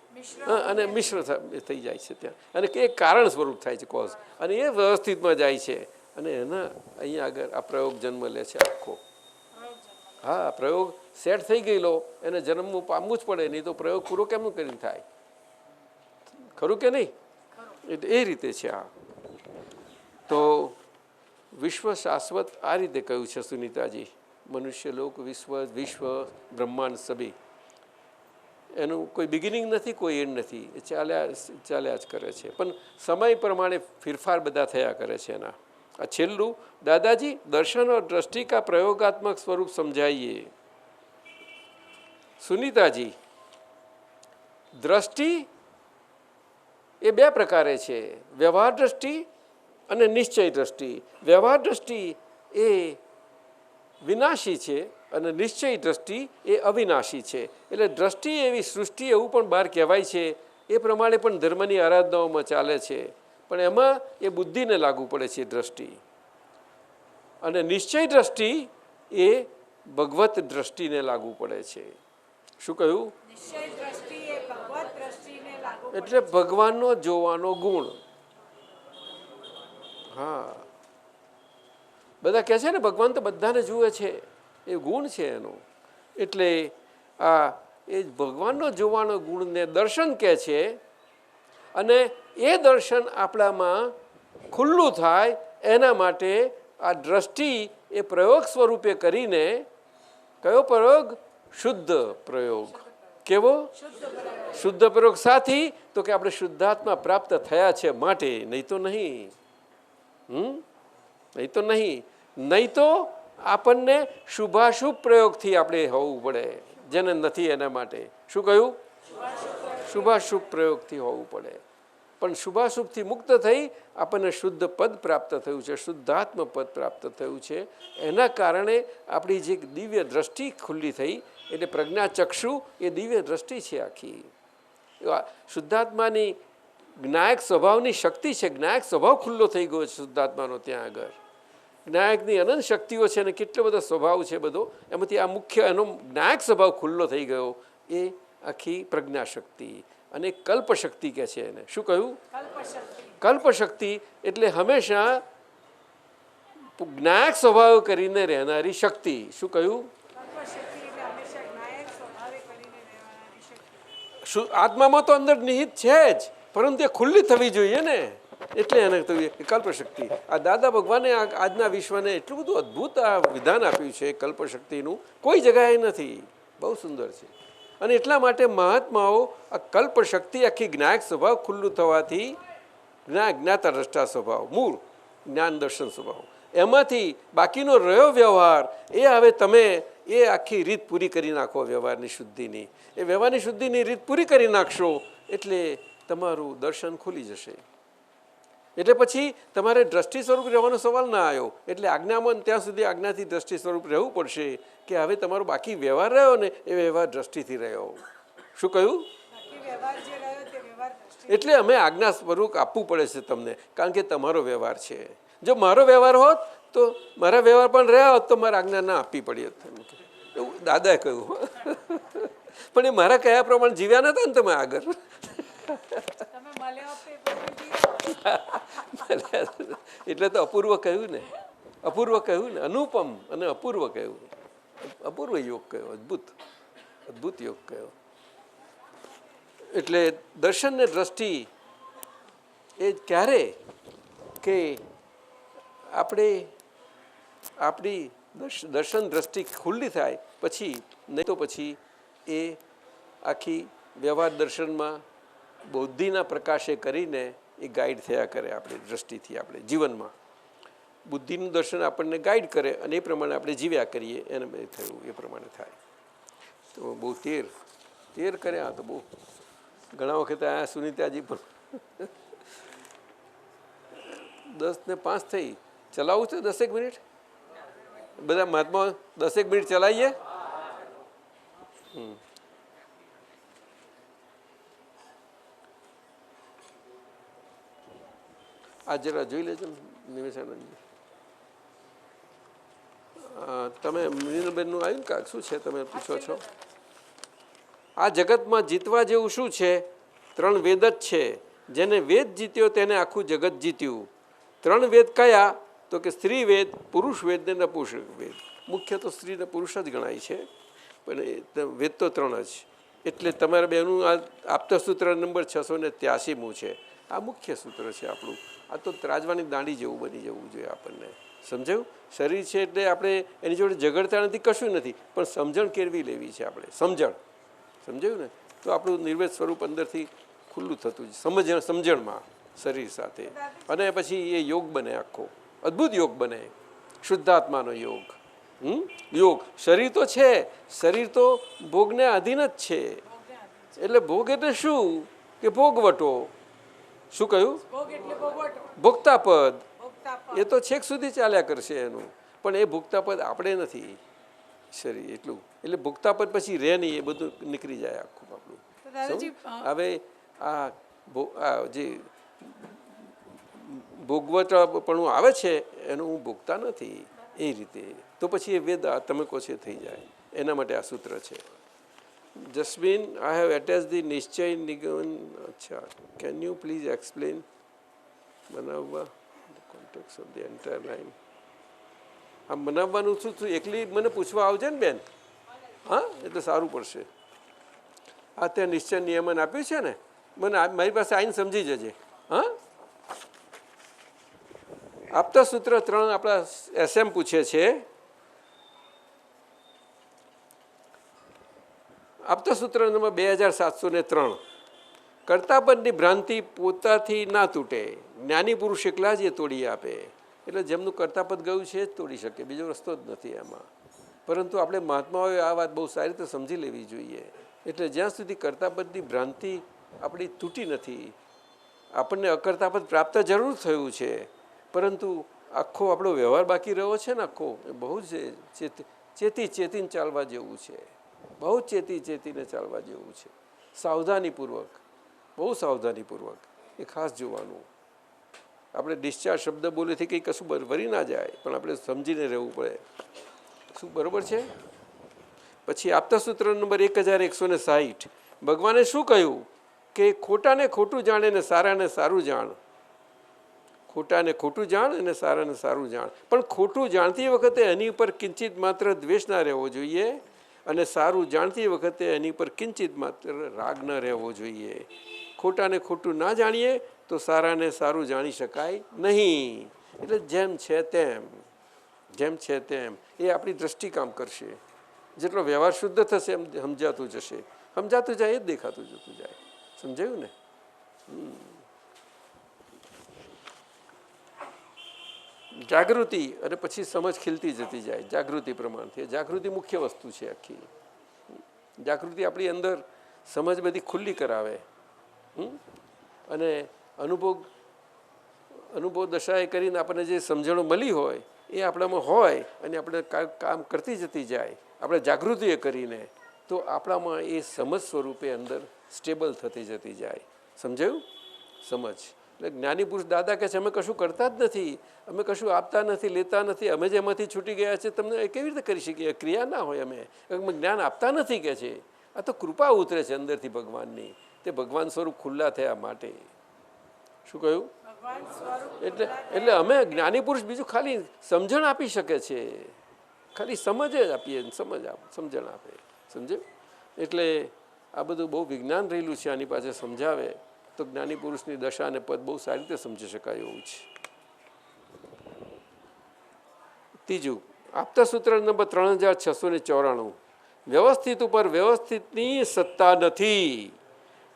અને મિશ્ર થઈ જાય છે ત્યાં, અને એ કારણ સ્વરૂપ થાય છે, કોઝ. અને એ વ્યવસ્થિતમાં જાય છે અને એના અહીંયા આગળ આ પ્રયોગ જન્મ લે છે આખો. હા, પ્રયોગ સેટ થઈ ગયેલો એને જન્મવું પામવું જ પડે, નહીં તો પ્રયોગ પૂરો કેમનું કરીને થાય? ખરું કે નહીં? એટલે એ રીતે છે આ. તો વિશ્વ શાશ્વત આ રીતે કહ્યું છે સુનીતાજી. મનુષ્ય લોક વિશ્વ બ્રહ્માંડ સભી, એનું કોઈ બિગિનિંગ નથી, કોઈ એન્ડ નથી, એ ચાલ્યા જ કરે છે. પણ સમય પ્રમાણે ફેરફાર બધા થયા કરે છે એના. આ છેલ્લું દાદાજી દર્શન और दृष्टि का प्रयोगात्मक स्वरूप समझाइए. સુનીતાજી, દ્રષ્ટિ એ બે પ્રકારે છે, વ્યવહાર દ્રષ્ટિ અને નિશ્ચય દ્રષ્ટિ. વ્યવહાર દ્રષ્ટિ એ વિનાશી છે અને નિશ્ચય દ્રષ્ટિ એ અવિનાશી છે. એટલે દ્રષ્ટિ એવી સૃષ્ટિ એવું પણ બહાર કહેવાય છે, એ પ્રમાણે પણ ધર્મની આરાધનાઓમાં ચાલે છે, પણ એમાં એ બુદ્ધિને લાગુ પડે છે દ્રષ્ટિ. અને નિશ્ચય દ્રષ્ટિ એ ભગવત દ્રષ્ટિને લાગુ પડે છે. શું કહ્યું? એટલે ભગવાનનો જોવાનો ગુણ. હા, બધા કહે છે ને ભગવાન તો બધાને જુએ છે, એ ગુણ છે એનો. એટલે આ એ ભગવાનનો જોવાનો ગુણને દર્શન કહે છે. અને એ દર્શન આપણામાં ખુલ્લું થાય એના માટે આ દ્રષ્ટિ એ પ્રયોગ સ્વરૂપે કરીને, કયો પ્રયોગ? શુદ્ધ પ્રયોગ. કેવો? શુદ્ધ પ્રયોગ સાથી તો કે આપણે શુદ્ધાત્મા પ્રાપ્ત થયા છે માટે, નહીં તો નહીં. નહીં તો નહીં. નહીં તો આપણને શુભાશુભ પ્રયોગથી આપણે હોવું પડે, જેને નથી એના માટે. શું કહ્યું? શુભાશુભ પ્રયોગથી હોવું પડે. પણ શુભાશુભથી મુક્ત થઈ આપણને શુદ્ધ પદ પ્રાપ્ત થયું છે, શુદ્ધાત્મ પદ પ્રાપ્ત થયું છે. એના કારણે આપણી જે દિવ્ય દ્રષ્ટિ ખુલ્લી થઈ, એટલે પ્રજ્ઞાચક્ષુ એ દિવ્ય દ્રષ્ટિ છે આખી. શુદ્ધાત્માની જ્ઞાયક સ્વભાવની શક્તિ છે. જ્ઞાયક સ્વભાવ ખુલ્લો થઈ ગયો છે શુદ્ધાત્માનો. ત્યાં આગળ જ્ઞાયકની અનંત શક્તિઓ છે અને કેટલો બધો સ્વભાવ છે બધો, એમાંથી આ મુખ્ય એનો જ્ઞાયક સ્વભાવ ખુલ્લો થઈ ગયો, એ આખી પ્રજ્ઞાશક્તિ. અને કલ્પશક્તિ કહે છે એને. શું કહ્યું? કલ્પશક્તિ એટલે હંમેશા જ્ઞાયક સ્વભાવ કરીને રહેનારી શક્તિ. શું કહ્યું? આત્મામાં તો અંદર નિહિત છે જ, પરંતુ એ ખુલ્લી થવી જોઈએ ને, એટલે એને થયું એ કલ્પશક્તિ. આ દાદા ભગવાને આજના વિશ્વને એટલું બધું અદ્ભુત આ વિધાન આપ્યું છે કલ્પશક્તિનું, કોઈ જગાએ નથી. બહુ સુંદર છે. અને એટલા માટે મહાત્માઓ આ કલ્પશક્તિ આખી જ્ઞાયક સ્વભાવ ખુલ્લું થવાથી જ્ઞાતા દ્રષ્ટા સ્વભાવ, મૂળ જ્ઞાન દર્શન સ્વભાવ, એમાંથી બાકીનો રહ્યો વ્યવહાર એ હવે તમે એ આખી રીત પૂરી કરી નાખો. વ્યવહારની શુદ્ધિની, એ વ્યવહારની શુદ્ધિની રીત પૂરી કરી નાખશો એટલે તમારું દર્શન ખુલી જશે. એટલે પછી તમારે દ્રષ્ટિ સ્વરૂપ રહેવાનો સવાલ ના આવ્યો. એટલે આજ્ઞામાં ત્યાં સુધી આજ્ઞાથી દ્રષ્ટિ સ્વરૂપ રહેવું પડશે કે હવે તમારો બાકી વ્યવહાર રહ્યો ને એ વ્યવહાર દ્રષ્ટિથી રહ્યો. શું કહ્યું? એટલે અમે આજ્ઞા સ્વરૂપ આપવું પડે છે તમને, કારણ કે તમારો વ્યવહાર છે. જો મારો વ્યવહાર હોત તો મારા વ્યવહાર પણ રહ્યા હોત તો મારે આજ્ઞા ના આપવી પડી હોત, એવું દાદાએ કહ્યું. પણ એ મારા કયા પ્રમાણે જીવ્યા નતા ને તમે આગળ. એટલે તો અપૂર્વ કહ્યું ને, અપૂર્વ કહ્યું ને, અનુપમ અને અપૂર્વ કહ્યું. અપૂર્વ યોગ કયો, અદ્ભુત અદ્ભુત યોગ કયો. એટલે દર્શન ને દ્રષ્ટિ એ ક્યારે કે આપણે આપણી દર્શન દ્રષ્ટિ ખુલ્લી થાય પછી, નહીં તો પછી એ આખી વ્યવહાર દર્શનમાં બુદ્ધિના પ્રકાશે કરીને એ ગાઈડ થયા કરે. આપણે દ્રષ્ટિથી આપણે જીવનમાં બુદ્ધિનું દર્શન આપણને ગાઈડ કરે અને એ પ્રમાણે આપણે જીવ્યા કરીએ. એને મેં થયું એ પ્રમાણે થાય. તો બહુ તેર કર્યા. તો બહુ ઘણા વખતે આ સુનિતાજી પણ 10:05 થઈ. ચલાવવું છે 10 મિનિટ? બધા મહાત્મા 10 મિનિટ ચલાવીએ. આ જરા જોઈ લેજો નિમેશાનંદજી. તમે મીનબેનનું આવ્યું કાંક શું છે તમે પૂછો છો? આ જગતમાં જીતવા જેવું શું છે? 3 વેદ જ છે. જેને વેદ જીત્યો તેને આખું જગત જીત્યું. 3 વેદ કયા? તો કે સ્ત્રી વેદ, પુરુષ વેદ ને નપુંસક વેદ. મુખ્ય તો સ્ત્રી ને પુરુષ જ ગણાય છે, પણ વેદ તો 3 જ. એટલે તમારે બેનું આ આપતસૂત્ર નંબર 683મું છે. આ મુખ્ય સૂત્ર છે આપણું. આ તો ત્રાજવાની દાંડી જેવું બની જવું જોઈએ આપણને. સમજાયું? શરીર છે એટલે આપણે એની જોડે ઝઘડતા નથી, કશું નથી, પણ સમજણ કેળવી લેવી છે આપણે. સમજાયું ને? તો આપણું નિર્વેદ સ્વરૂપ અંદરથી ખુલ્લું થતું જ સમજણમાં શરીર સાથે. અને પછી એ યોગ બને, આખો અદ્ભુત યોગ બને, શુદ્ધાત્માનો યોગ. યોગ શરીર તો છે, શરીર તો ભોગને આધીન જ છે. એટલે ભોગ એટલે શું કે ભોગવટો. શું કહ્યું? ભોગતાપદ. એ તો છેક સુધી ચાલ્યા કરશે એનું, પણ એ ભોગતાપદ આપણે નથી શરીર એટલું. એટલે ભોગતાપદ પછી રહે નહીં, એ બધું નીકળી જાય આખું આપણું. હવે આ જે ભોગવટપણું આવે છે એનું હું ભોગતા નથી એ રીતે. તો પછી એ વેદ તમે કહો છે થઈ જાય. એના માટે આ સૂત્ર છે. Jasmine, I have attached the નિશ્ચય નિગમન. અચ્છા, કેન યુ પ્લીઝ એક્સપ્લેન? બનાવવા contact of the entire line. આ બનાવવાનું શું શું એકલી મને પૂછવા આવજે ને બેન. હા, એટલે સારું પડશે. આ ત્યાં નિશ્ચય નિયમન આપ્યું છે ને, મને મારી પાસે આવીને સમજી જજે. હા, આપતા સૂત્ર 3 આપણા SM પૂછે છે. આપતા સૂત્ર નંબર 2703. કર્તાપદની ભ્રાંતિ પોતાથી ના તૂટે, જ્ઞાની પુરુષ એકલા જ એ તોડી આપે. એટલે જેમનું કર્તાપદ ગયું છે જ તોડી શકે, બીજો રસ્તો જ નથી એમાં. પરંતુ આપણે મહાત્માઓએ આ વાત બહુ સારી રીતે સમજી લેવી જોઈએ. એટલે જ્યાં સુધી કર્તાપદની ભ્રાંતિ આપણી તૂટી નથી, આપણને અકર્તાપદ પ્રાપ્ત જરૂર થયું છે, પરંતુ આખો આપણો વ્યવહાર બાકી રહ્યો છે ને, આખો એ બહુ જ ચેતીને ચાલવા જેવું છે. બહુ ચેતીને ચાલવા જેવું છે. સાવધાનીપૂર્વક, બહુ સાવધાનીપૂર્વક એ ખાસ જોવાનું. આપણે ડિસ્ચાર્જ શબ્દ બોલેથી કંઈ કશું વરી ના જાય, પણ આપણે સમજીને રહેવું પડે. શું બરાબર છે? પછી આપતા સૂત્ર નંબર 1160. ભગવાને શું કહ્યું કે ખોટાને ખોટું જાણ અને સારાને સારું જાણ. ખોટાને ખોટું જાણ અને સારાને સારું જાણ. પણ ખોટું જાણતી વખતે એની ઉપર કિંચિત માત્ર દ્વેષ ના રહેવો જોઈએ, અને સારું જાણતી વખતે એની પર કિંચિત માત્ર રાગ ન રહેવો જોઈએ. ખોટાને ખોટું ના જાણીએ તો સારાને સારું જાણી શકાય નહીં. એટલે જેમ છે તેમ એ આપણી દ્રષ્ટિ કામ કરશે. જેટલો વ્યવહાર શુદ્ધ થશે એમ સમજાતું જશે. સમજાતું જાય એ જ દેખાતું જતું જાય. સમજાયું ને? જાગૃતિ અને પછી સમજ ખીલતી જતી જાય જાગૃતિ પ્રમાણથી. જાગૃતિ મુખ્ય વસ્તુ છે આખી. જાગૃતિ આપણી અંદર સમજ બધી ખુલ્લી કરાવે અને અનુભવ દશાએ કરીને આપણને જે સમજણો મળી હોય એ આપણામાં હોય અને આપણે કામ કરતી જતી જાય આપણે જાગૃતિએ કરીને, તો આપણામાં એ સમજ સ્વરૂપે અંદર સ્ટેબલ થતી જતી જાય. સમજાયું? સમજ એટલે જ્ઞાની પુરુષ દાદા કહે છે અમે કશું કરતા જ નથી, અમે કશું આપતા નથી, લેતા નથી, અમે જેમાંથી છૂટી ગયા છે તમને કેવી રીતે કરી શકીએ? ક્રિયા ના હોય. અમે જ્ઞાન આપતા નથી કે છે. આ તો કૃપા ઉતરે છે અંદરથી ભગવાનની. તે ભગવાન સ્વરૂપ ખુલ્લા થયા માટે. શું કહ્યું? એટલે અમે જ્ઞાની પુરુષ બીજું ખાલી સમજણ આપી શકે છે, ખાલી સમજ જ આપીએ, સમજણ આપે. સમજે? એટલે આ બધું બહુ વિજ્ઞાન રહેલું છે. આની પાસે સમજાવે તો જ્ઞાની પુરુષની દશા અને પદ બહુ સારી રીતે સમજી શકાય એવું છે. ત્રીજું આપતા સૂત્ર નંબર 3694. વ્યવસ્થિત ઉપર વ્યવસ્થિતની સત્તા નથી.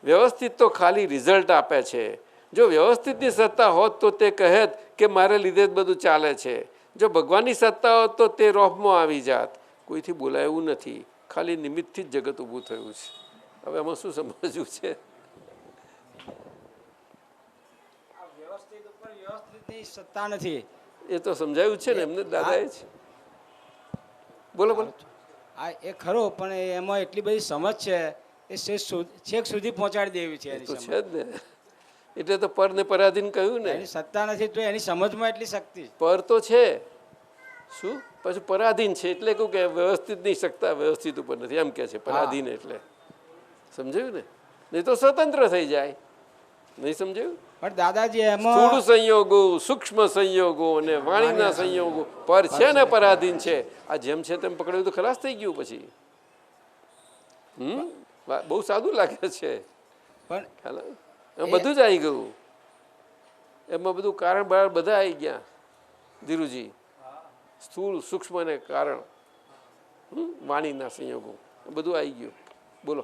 વ્યવસ્થિત તો ખાલી રિઝલ્ટ આપે છે. જો વ્યવસ્થિતની સત્તા હોત તો તે કહેત કે મારે લીધે જ બધું ચાલે છે. જો ભગવાનની સત્તા હોત તો તે રોફમાં આવી જાત. કોઈથી બોલાયું નથી, ખાલી નિમિત્તથી જ જગત ઊભું થયું છે. હવે આમાં શું સમજવું છે? સત્તા નથી એ તો સમજાયું છે ને એમને દાદાએ જ. બોલો બોલો. આ એ ખરો, પણ એમાં એટલી બધી સમજ છે એ છેક સુધી પહોંચાડી દેવી છે. તો છે જ ને. એટલે તો પર ને પરાધીન કહ્યું ને. એની સત્તા નથી તો એની સમજમાં એટલી શક્તિ. પર તો છે, શું પછી પરાધીન છે. એટલે કહું કે વ્યવસ્થિત નહીં શકતા, વ્યવસ્થિત ઉપર નથી એમ કે છે પરાધીન. એટલે સમજાયું ને? નહીં તો સ્વતંત્ર થઈ જાય. નહીં સમજાયું? પણ દાદાજી એમાં સ્થૂળ સંયોગો, સૂક્ષ્મ સંયોગો અને વાણીના સંયોગો પર છે ને પરાધીન છે. આ જેમ છે તેમ પકડ્યું તો ખલાસ થઈ ગયું પછી. બહુ સાદું લાગે છે પણ એમાં બધું જ આવી ગયું. એમાં બધું કારણ બહાર બધા આવી ગયા ધીરુજી. સ્થૂળ સૂક્ષ્મ ને કારણ, વાણીના સંયોગો બધું આવી ગયું. બોલો.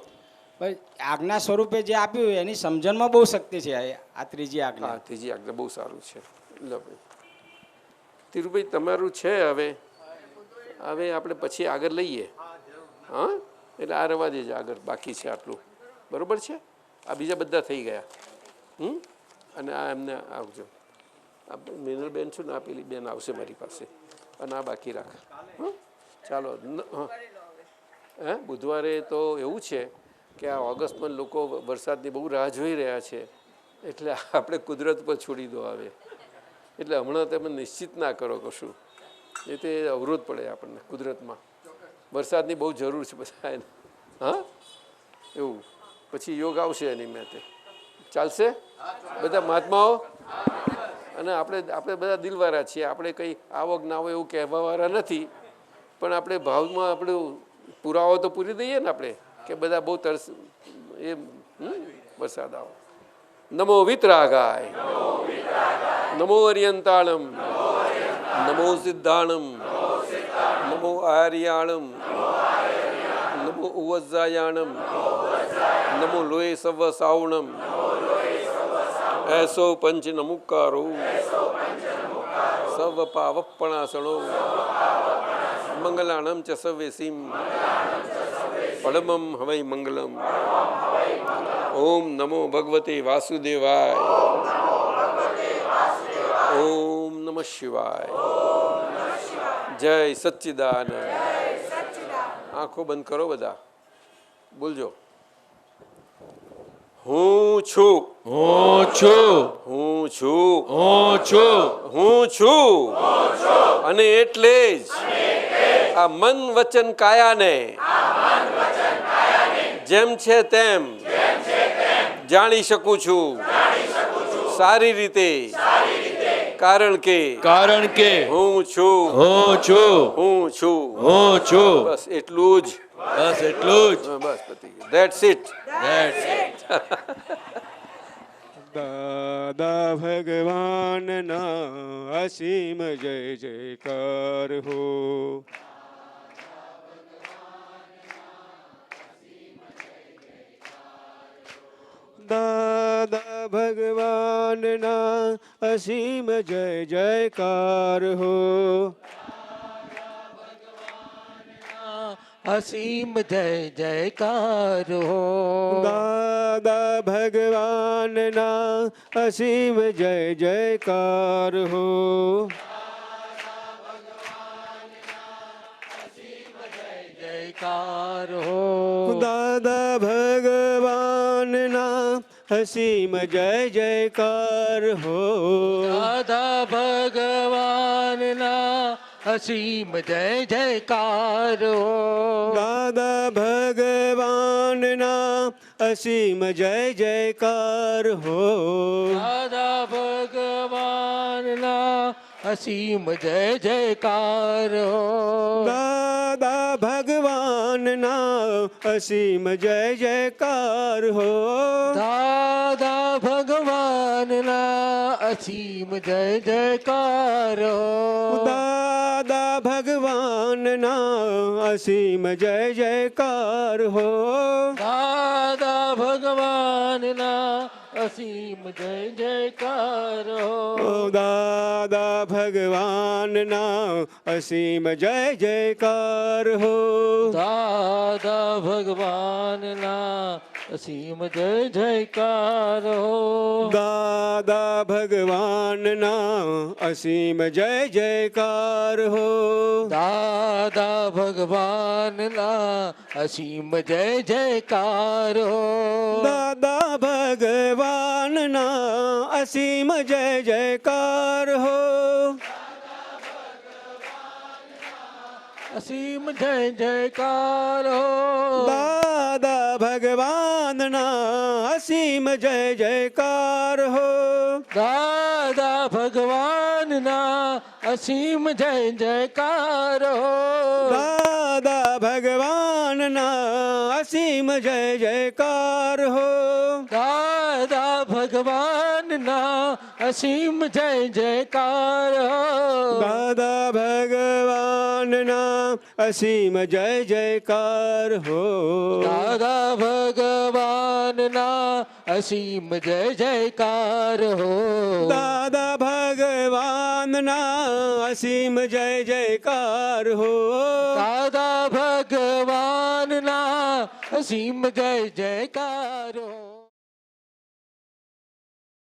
આજ્ઞા સ્વરૂપે જે આપ્યું એની સમજણમાં બહુ શક્તિ છે. આ ત્રીજી આજ્ઞા. હા, ત્રીજી આજ્ઞા બહુ સારું છે. લો ભાઈ ધીરુભાઈ તમારું છે. હવે આપણે પછી આગળ લઈએ. હા, એટલે આ રવા દેજો આગળ. બાકી છે આટલું. બરોબર છે? આ બીજા બધા થઈ ગયા. અને આ એમને આવજો. આ મિનલબેન છું ને, આ પેલી બેન આવશે મારી પાસે. અને આ બાકી રાખ. ચાલો. હે, બુધવારે તો એવું છે કે આ ઓગસ્ટમાં લોકો વરસાદની બહુ રાહ જોઈ રહ્યા છે. એટલે આપણે કુદરત પર છોડી દો આવે. એટલે હમણાં તમે નિશ્ચિત ના કરો કશું, એ તે અવરોધ પડે આપણને કુદરતમાં. વરસાદની બહુ જરૂર છે બધા. હા, એવું પછી યોગ આવશે એની મેતે. ચાલશે બધા મહાત્માઓ? અને આપણે બધા દિલવાળા છીએ. આપણે કંઈ આવક ના હોય એવું કહેવાવાળા નથી. પણ આપણે ભાવમાં આપણું પુરાવો તો પૂરી દઈએ ને આપણે કે બધા બહુ તરસ એ વરસાદ આવો. નમો વિતરાગાય, નમો અરિયંતાણમ, નમો સિદ્ધાણમ, નમો આર્યાણમ, નમો ઉવજ્જાયાણમ, નમો લોય સવ સાવણમ, એસો પંચ નમુકારો, સવ પાવપણાસણો, મંગલાણમ ચ સવેસીમ, પરમમ હવૈ મંગલમ. ઓમ નમો ભગવતે વાસુદેવાય. ઓમ નમઃ શિવાય. જય સચ્ચિદાનંદ. આંખો બંધ કરો બધા. બોલજો. હું છું, હું છું, હું છું, હું છું, હું છું. અને એટલે જ આ મન વચન કાયાને જેમ છે તેમ જાણી શકું છું સારી રીતે. કારણ કે હું છું, હું છું, હું છું, હું છું. બસ એટલું જ. બસ એટલું જ. બસ પતી ગયું. That's it. That's it. દાદા ભગવાનના અસીમ જય જયકાર હો. દાદા ભગવાનના અસીમ જય જયકાર હો. અસીમ જય જયકાર હો. દાદા ભગવાનના અસીમ જય જયકાર હો. જયકાર હો. દાદા ભગવાનના અસીમ જય જયકાર હો. દાદા ભગવાનના અસીમ જય જયકાર હો. દાદા ભગવાનના અસીમ જય જયકાર હો. દાદા ભગવાનના અસીમ જય જયકાર હો. દાદા ભગવાનના અસીમ જય જયકાર હો. દાદા ભગવાનના અસીમ જય જયકાર હો. દાદા ભગવાનના અસીમ જય જયકાર હો. દાદા ભગવાનના અસીમ જય જયકાર હો. દાદા ભગવાનના અસીમ જય જયકાર હો. દાદા ભગવાનના અસીમ જય જયકાર હો. દાદા ભગવાનના અસીમ જય જયકાર હો. દાદા ભગવાનના અસીમ જય જયકાર હો. દાદા ભગવાનના અસીમ જય જયકાર હો. અસીમ જય જયકાર હો. દાદા ભગવાનના અસીમ જય જયકાર હો. દાદા ભગવાનના અસીમ જય જયકાર હો. દાદા ભગવાનના અસીમ જય જયકાર હો. દાદા ભગવાનના અસીમ જય જયકાર હો. દાદા ભગવાનના અસીમ જય જયકાર હો. દાદા ભગવાનના અસીમ જય જયકાર હો. દાદા ભગવાનના અસીમ જય જયકાર હો. દાદા ભગવાનના અસીમ જય જયકાર હો.